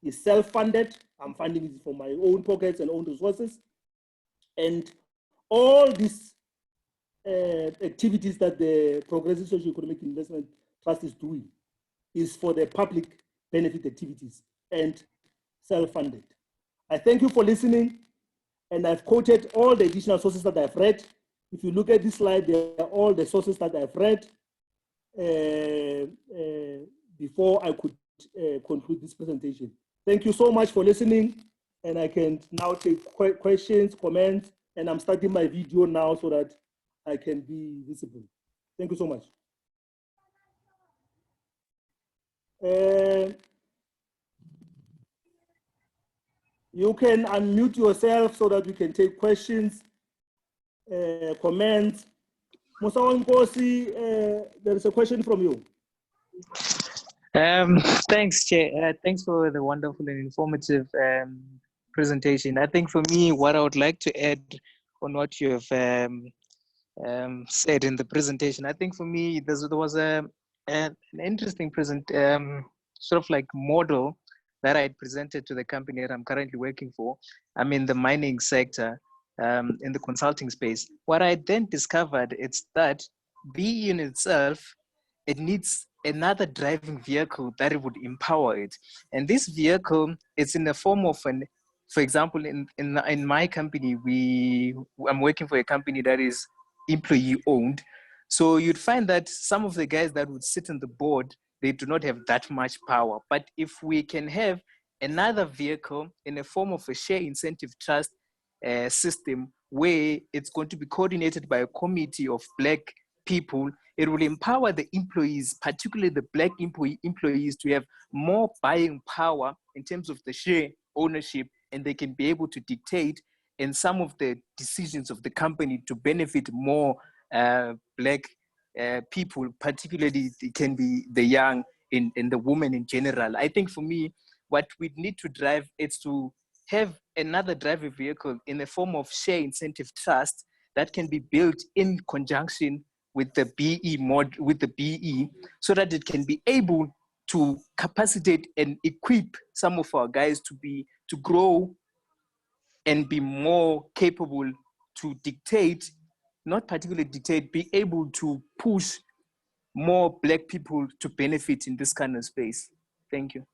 It's self-funded. I'm funding it from my own pockets and own resources. And all these activities that the Progressive Socio-Economic Investment Trust is doing is for the public benefit activities and self-funded. I thank you for listening, and I've quoted all the additional sources that I've read. If you look at this slide, they are all the sources that I've read before I could conclude this presentation. Thank you so much for listening, and I can now take questions, comments, and I'm starting my video now so that I can be visible. Thank you so much. You can unmute yourself so that we can take questions, comments. Musa Nkosi, there is a question from you. Thanks, Chair. Thanks for the wonderful and informative presentation. I think for me, what I would like to add on what you have said in the presentation, I think for me, there was an interesting sort of like model that I had presented to the company that I'm currently working for. I'm in the mining sector, in the consulting space. What I then discovered is that BEE in itself, it needs another driving vehicle that it would empower it. And this vehicle is in the form of for example, in my company, I'm working for a company that is employee owned. So you'd find that some of the guys that would sit on the board, they do not have that much power. But if we can have another vehicle in the form of a share incentive trust system where it's going to be coordinated by a committee of Black people, it will empower the employees, particularly the Black employees, to have more buying power in terms of the share ownership, and they can be able to dictate in some of the decisions of the company to benefit more Black people, particularly it can be the young and the women in general. I think for me, what we need to drive is to have another driver vehicle in the form of share incentive trust that can be built in conjunction with the BE, so that it can be able to capacitate and equip some of our guys to grow and be more capable to dictate, not particularly dictate, be able to push more Black people to benefit in this kind of space. Thank you.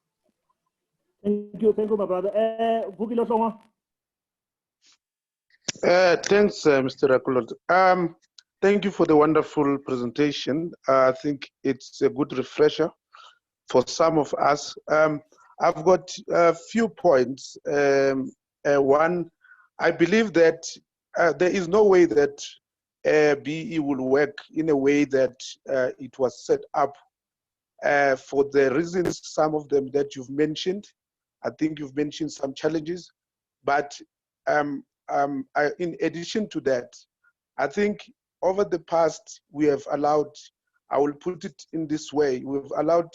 Thank you, my brother. Thanks, Mr. Rakolote. Thank you for the wonderful presentation. I think it's a good refresher for some of us. I've got a few points. One, I believe that there is no way that BE will work in a way that it was set up for the reasons, some of them that you've mentioned. I think you've mentioned some challenges, but in addition to that, I think over the past, we have allowed, I will put it in this way, we've allowed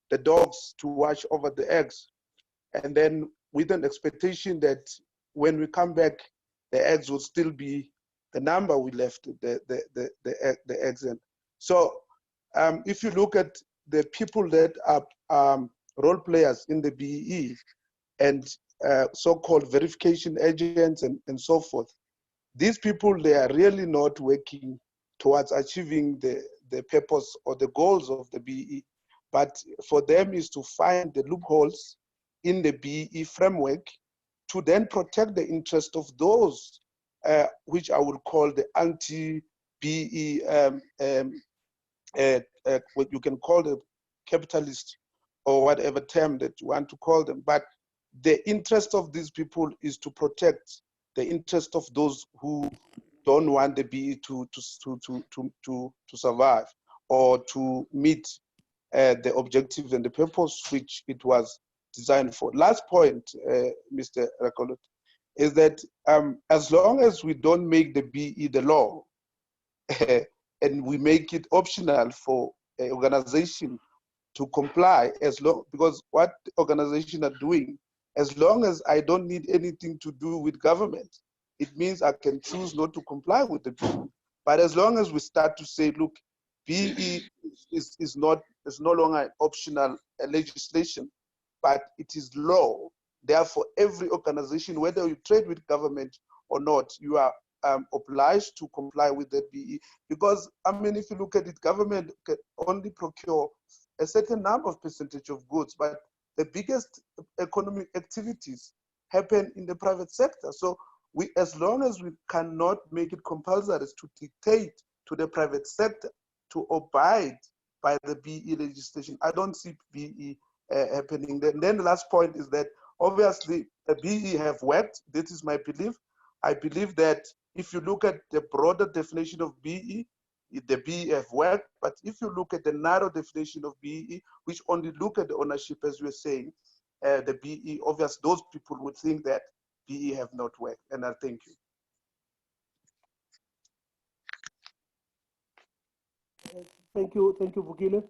the dogs to watch over the eggs, and then with an expectation that when we come back, the eggs will still be the number we left the eggs in. So if you look at the people that are role players in the BEE and so-called verification agents and so forth, these people, they are really not working towards achieving the purpose or the goals of the BEE, but for them is to find the loopholes in the BEE framework to then protect the interest of those which I would call the anti-BEE, what you can call the capitalist or whatever term that you want to call them. But the interest of these people is to protect the interest of those who don't want the BE to survive or to meet the objectives and the purpose which it was designed for. Last point, Mr. Rakolote, is that as long as we don't make the BE the law and we make it optional for an organization to comply, because what the organizations are doing, as long as I don't need anything to do with government, it means I can choose not to comply with the BE. But as long as we start to say, look, BE is no longer optional legislation, but it is law. Therefore, every organization, whether you trade with government or not, you are obliged to comply with the BEE. Because, I mean, if you look at it, government can only procure a certain number of percentage of goods, but the biggest economic activities happen in the private sector. So we, as long as we cannot make it compulsory to dictate to the private sector to abide by the BEE legislation, I don't see BEE happening. Then the last point is that obviously the BEE have worked. This is my belief. I believe that if you look at the broader definition of BEE, the BEE have worked. But if you look at the narrow definition of BEE, which only look at the ownership, as you were saying, the BEE, obviously those people would think that BEE have not worked. And I thank you. Thank you, Vukile.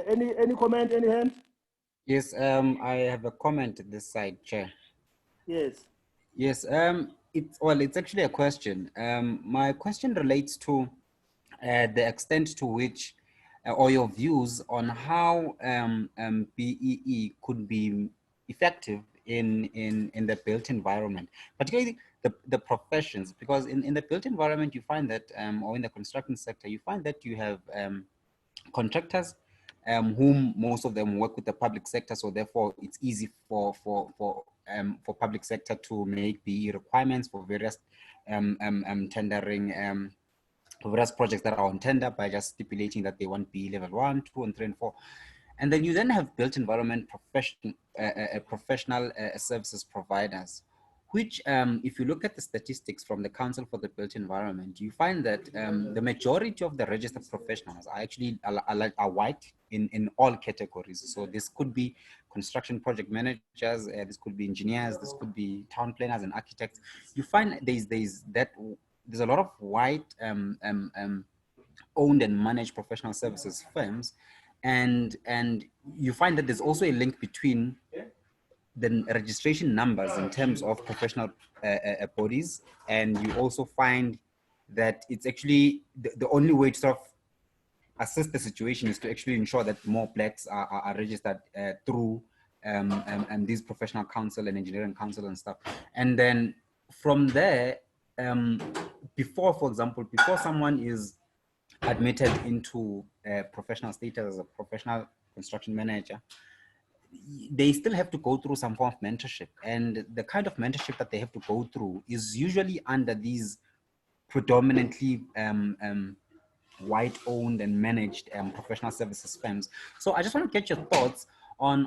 Any comment, any hand? Yes, I have a comment at this side, Chair. Yes. Yes, it's actually a question. My question relates to the extent to which, or your views on how BEE could be effective in the built environment, particularly the professions, because in the built environment you find that, or in the construction sector, you find that you have contractors whom most of them work with the public sector, so therefore it's easy for public sector to make BEE requirements for various tendering, various projects that are on tender by just stipulating that they want BEE level 1, 2, and 3, and 4. And then you then have built environment professional services providers, which, if you look at the statistics from the Council for the Built Environment, you find that the majority of the registered professionals are actually are white in all categories. So this could be construction project managers, this could be engineers, this could be town planners and architects. You find there's a lot of white owned and managed professional services firms, and you find that there's also a link between the registration numbers in terms of professional bodies, and you also find that it's actually the only way to sort of assess the situation is to actually ensure that more blacks are registered through these professional council and engineering council and stuff. And then from there, before, for example, before someone is admitted into professional status as a professional construction manager, they still have to go through some form of mentorship. And the kind of mentorship that they have to go through is usually under these predominantly white-owned and managed professional services firms. So I just want to get your thoughts on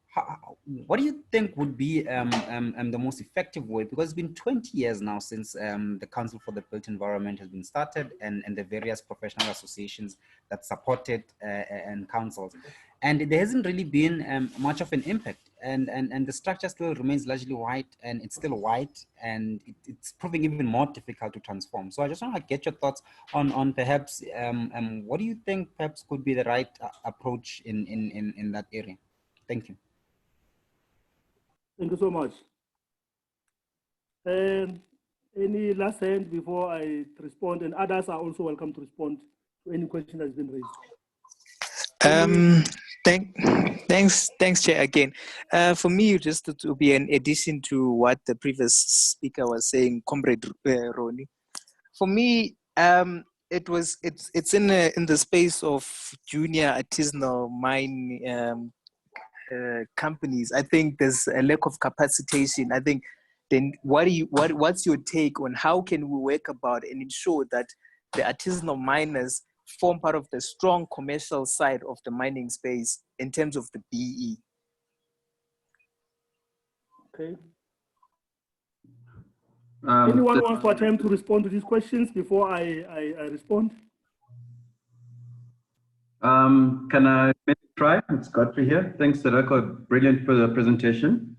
how, what do you think would be the most effective way? Because it's been 20 years now since the Council for the Built Environment has been started, and the various professional associations that support it and councils. And there hasn't really been much of an impact. And the structure still remains largely white, and it's still white, and it's proving even more difficult to transform. So I just want to get your thoughts on perhaps, what do you think perhaps could be the right approach in that area? Thank you. Thank you so much. Any last hand before I respond? And others are also welcome to respond to any question that's been raised. Thanks, Chair, again. For me, just to be an addition to what the previous speaker was saying, Comrade Roni. For me, it's in the space of junior artisanal mine companies. I think there's a lack of capacitation. I think then what's your take on how can we work about and ensure that the artisanal miners form part of the strong commercial side of the mining space in terms of the BEE? Okay. Anyone wants to attempt to respond to these questions before I respond? Can I maybe try? It's Godfrey here. Thanks, Sedikor. Brilliant for the presentation.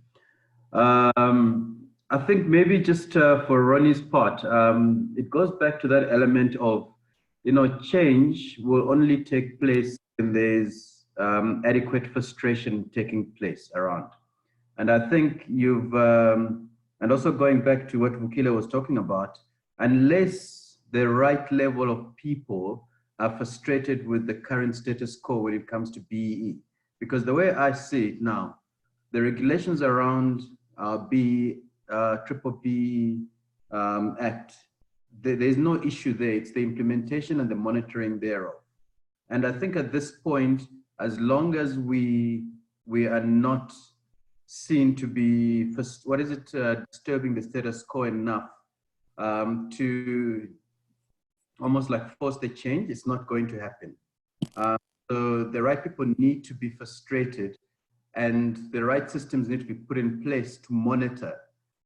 I think maybe just for Ronnie's part, it goes back to that element of, change will only take place when there's adequate frustration taking place around. And I think you've, and also going back to what Vukile was talking about, unless the right level of people are frustrated with the current status quo when it comes to BEE. Because the way I see it now, the regulations around BEE B-BBEE Act. There's no issue there. It's the implementation and the monitoring thereof. And I think at this point, as long as we are not seen to be, disturbing the status quo enough to almost like force the change, it's not going to happen. So the right people need to be frustrated, and the right systems need to be put in place to monitor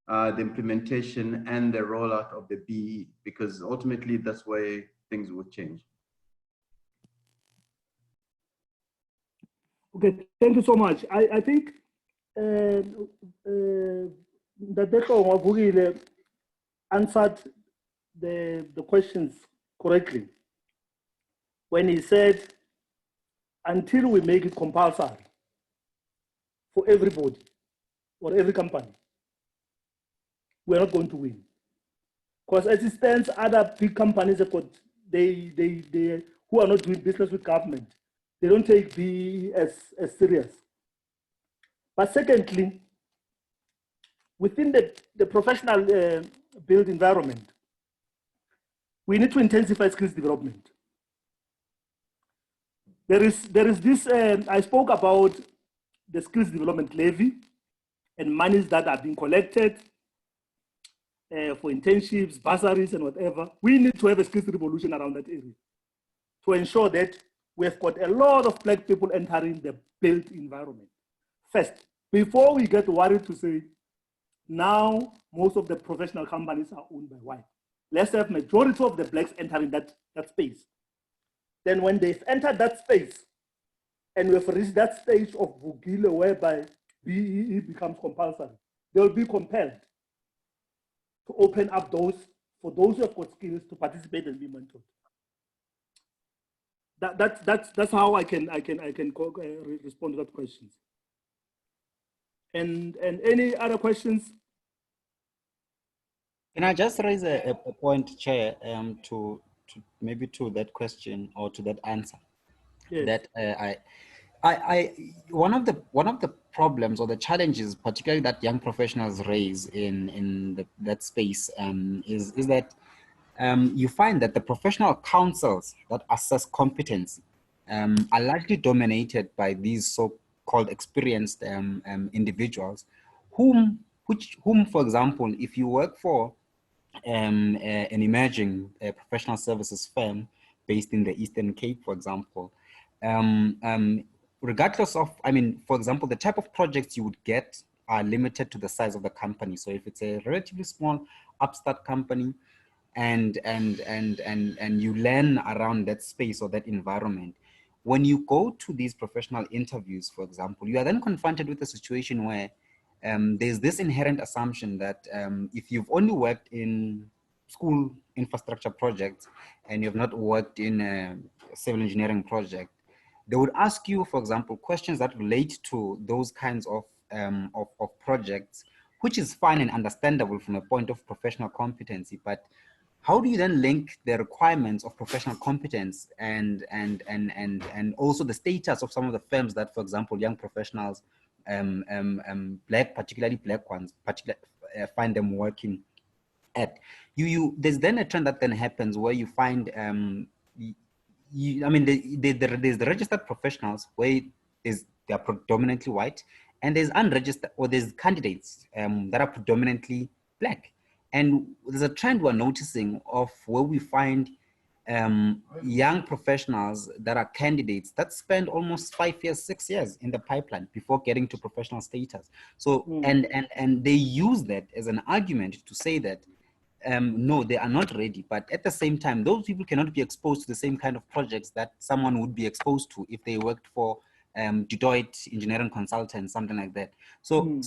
the implementation and the rollout of the BE, because ultimately that's why things will change. Okay, thank you so much. I think that Dr. answered the questions correctly when he said, until we make it compulsory for everybody or every company, we're not going to win. Because as it stands, other big companies have got, they who are not doing business with government, they don't take BE as serious. But secondly, within the professional built environment, we need to intensify skills development. There is this, I spoke about the skills development levy and monies that are being collected for internships, bursaries, and whatever. We need to have a skills revolution around that area to ensure that we have got a lot of Black people entering the built environment. First, before we get worried to say, now most of the professional companies are owned by white. Let's have majority of the Blacks entering that space. Then when they've entered that space, and we've reached that stage of Bugile whereby BEE becomes compulsory, they'll be compelled to open up those, for those who have got skills, to participate and be mentored. That's how I can respond to that questions. And any other questions? Can I just raise a point, Chair, to maybe to that question or to that answer? Yes. That one of the problems or the challenges, particularly that young professionals raise in that space, is that you find that the professional councils that assess competency are largely dominated by these so-called experienced individuals, whom, for example, if you work for an emerging professional services firm based in the Eastern Cape, for example, regardless of, for example, the type of projects you would get are limited to the size of the company. So if it's a relatively small upstart company, and you learn around that space or that environment, when you go to these professional interviews, for example, you are then confronted with a situation where there's this inherent assumption that if you've only worked in school infrastructure projects and you've not worked in a civil engineering project, they would ask you, for example, questions that relate to those kinds of projects, which is fine and understandable from a point of professional competency. But how do you then link the requirements of professional competence and also the status of some of the firms that, for example, young professionals, particularly Black ones, find them working at? There's then a trend that then happens where you find, there's the registered professionals where they are predominantly white, and there's unregistered, or there's candidates that are predominantly Black. And there's a trend we're noticing of where we find young professionals that are candidates that spend almost 5 years, 6 years in the pipeline before getting to professional status. So, and they use that as an argument to say that, no, they are not ready. But at the same time, those people cannot be exposed to the same kind of projects that someone would be exposed to if they worked for Deloitte engineering consultants, something like that. So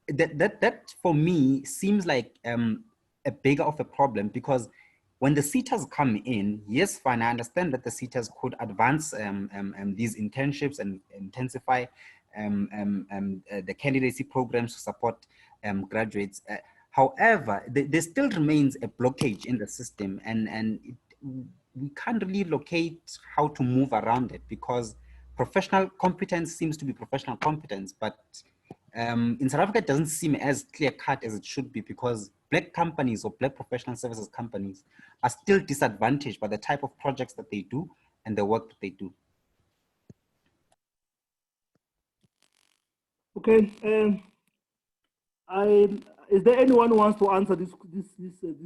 that for me seems like a bigger of a problem, because when the seaters come in, yes, fine, I understand that the seaters could advance these internships and intensify the candidacy programs to support graduates. However, there still remains a blockage in the system, and we can't really locate how to move around it, because professional competence seems to be professional competence, but In South Africa, it doesn't seem as clear-cut as it should be, because Black companies or Black professional services companies are still disadvantaged by the type of projects that they do and the work that they do. Okay. Is there anyone who wants to answer this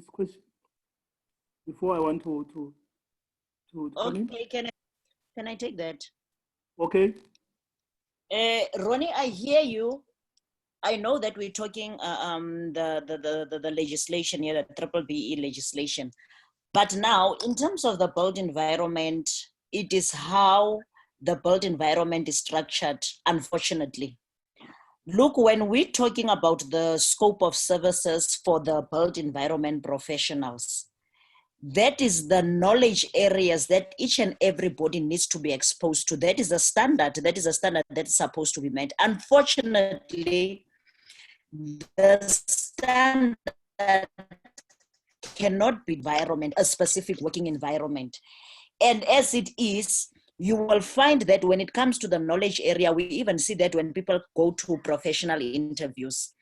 question before I want to come in? Okay, can I take that? Okay. Ronnie, I hear you. I know that we're talking the legislation here, the BBBEE legislation. But now, in terms of the built environment, it is how the built environment is structured, unfortunately. Look, when we're talking about the scope of services for the built environment professionals, that is the knowledge areas that each and everybody needs to be exposed to. That is a standard. That is a standard that is supposed to be met. Unfortunately, the standard cannot be environment, a specific working environment. And as it is, you will find that when it comes to the knowledge area, we even see that when people go to professional interviews,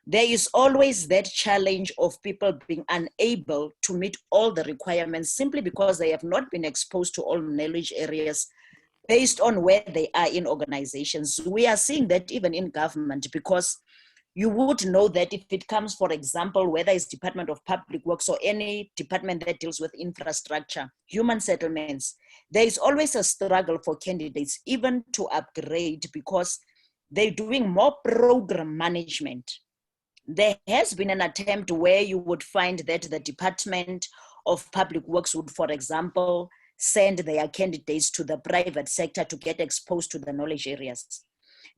there is always that challenge of people being unable to meet all the requirements simply because they have not been exposed to all knowledge areas based on where they are in organizations. We are seeing that even in government, because you would know that if it comes, for example, whether it's Department of Public Works or any department that deals with infrastructure, human settlements, there is always a struggle for candidates even to upgrade because they're doing more program management. There has been an attempt where you would find that the Department of Public Works would, for example, send their candidates to the private sector to get exposed to the knowledge areas.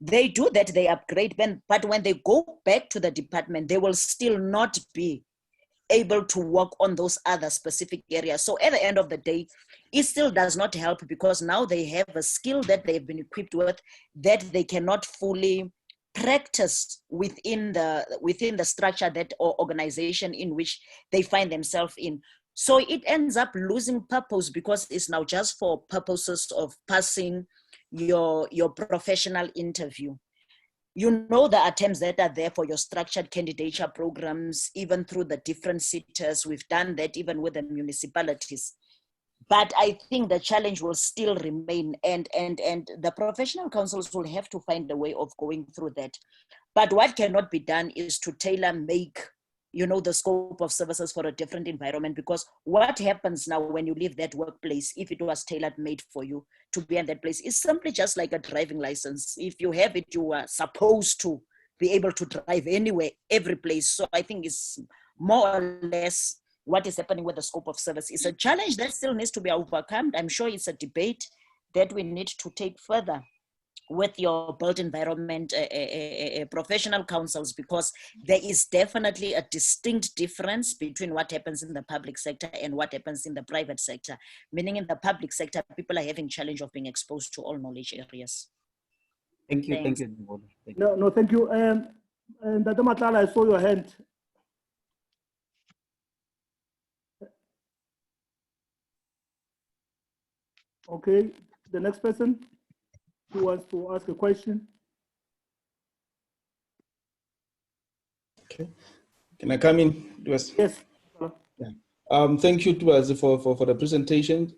They do that, they upgrade, but when they go back to the department, they will still not be able to work on those other specific areas. So at the end of the day, it still does not help because now they have a skill that they've been equipped with that they cannot fully practice within the structure that or organization in which they find themselves in. So it ends up losing purpose because it's now just for purposes of passing your professional interview. You know the attempts that are there for your structured candidature programs, even through the different sectors. We've done that even with the municipalities. But I think the challenge will still remain, and the professional councils will have to find a way of going through that. But what cannot be done is to tailor make, the scope of services for a different environment, because what happens now when you leave that workplace, if it was tailored made for you to be in that place, is simply just like a driving license. If you have it, you are supposed to be able to drive anywhere, every place. So I think it's more or less what is happening with the scope of service. It's a challenge that still needs to be overcome. I'm sure it's a debate that we need to take further with your built environment professional councils, because there is definitely a distinct difference between what happens in the public sector and what happens in the private sector. Meaning in the public sector, people are having challenge of being exposed to all knowledge areas. Thank you. Thanks. Thank you. No, thank you. And Dr. Matlala, I saw your hand. Okay, the next person who wants to ask a question. Okay, can I come in? Yes. Yeah. Thank you, Tuazi, for the presentation.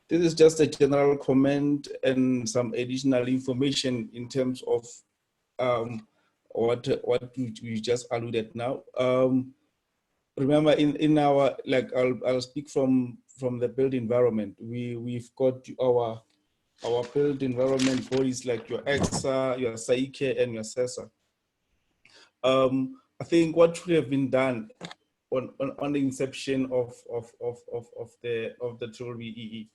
This is just a general comment and some additional information in terms of what we just alluded now. Remember, in our, like, I'll speak from the built environment. We've got our built environment bodies like your EXA, your SAICE, and your SESA. I think what should have been done on the inception of the BBBEE,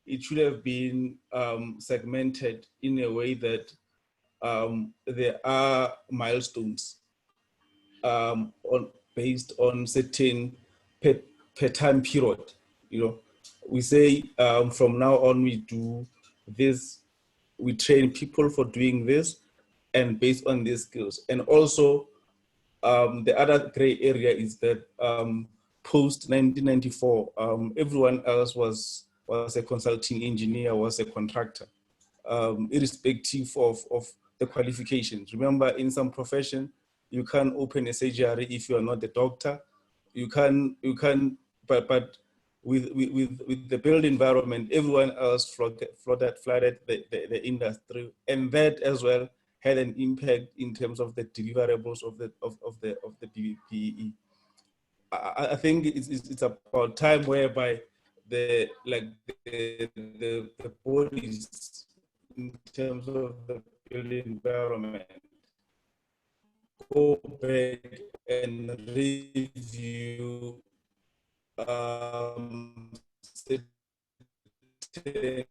it should have been segmented in a way that there are milestones based on certain per time period. We say from now on we do this, we train people for doing this, and based on these skills. And also the other gray area is that post 1994, everyone else was a consulting engineer, was a contractor, irrespective of the qualifications. Remember, in some profession, you can't open a surgery if you are not a doctor. You can, but with the built environment, everyone else flooded the industry, and that as well had an impact in terms of the deliverables of the B-BBEE. I think it's about time whereby the bodies in terms of the built environment go back and review certain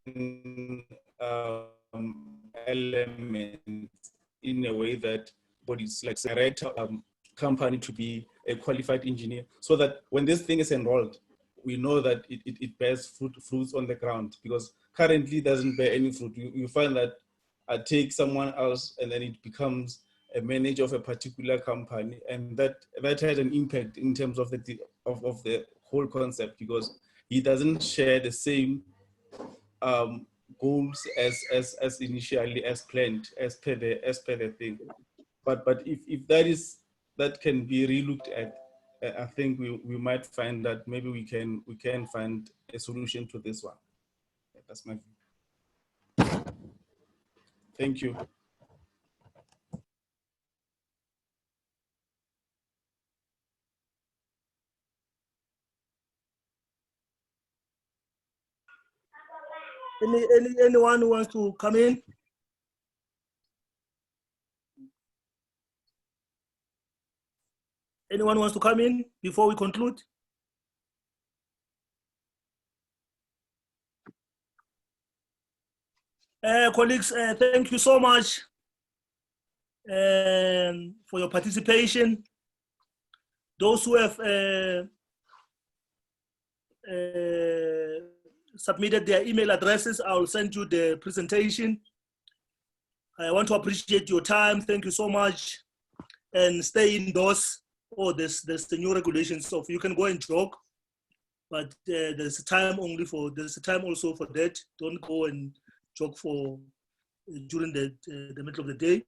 elements in a way that bodies like director company to be a qualified engineer, so that when this thing is enrolled, we know that it bears fruits on the ground, because currently it doesn't bear any fruit. You find that I take someone else and then it becomes a manager of a particular company, and that had an impact in terms of the whole concept, because he doesn't share the same goals as initially as planned, as per the thing. But if that can be relooked at, I think we might find that maybe we can find a solution to this one. That's my view. Thank you. Anyone who wants to come in? Anyone wants to come in before we conclude? Colleagues, thank you so much for your participation. Those who have submitted their email addresses, I'll send you the presentation. I want to appreciate your time. Thank you so much. And stay indoors. Oh, there's the new regulations, so you can go and jog, but there's a time also for that. Don't go and jog during the middle of the day.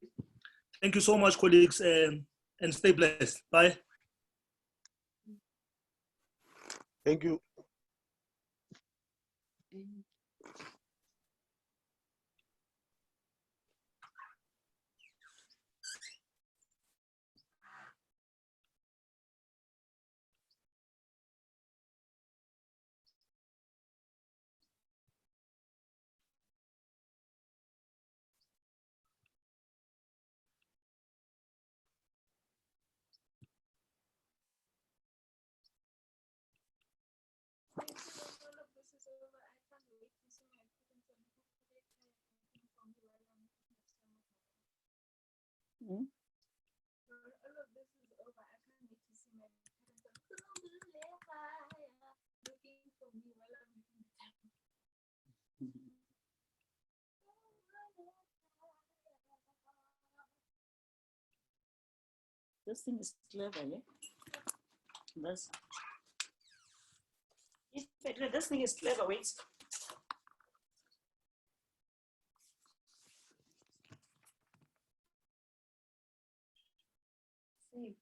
Thank you so much, colleagues, and stay blessed. Bye. Thank you. This thing is clever, yeah? This thing is clever, wait. See.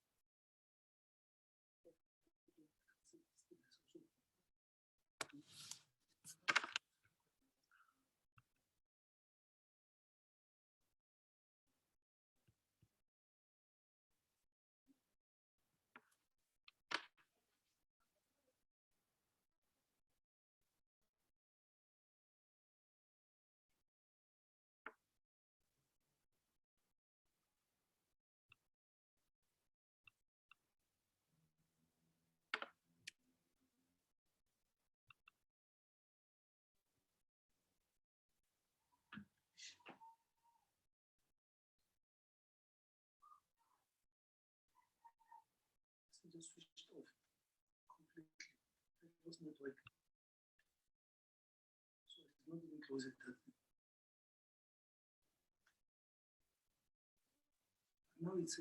Just switched off completely. It was not working. So it's not even closing that. Now it's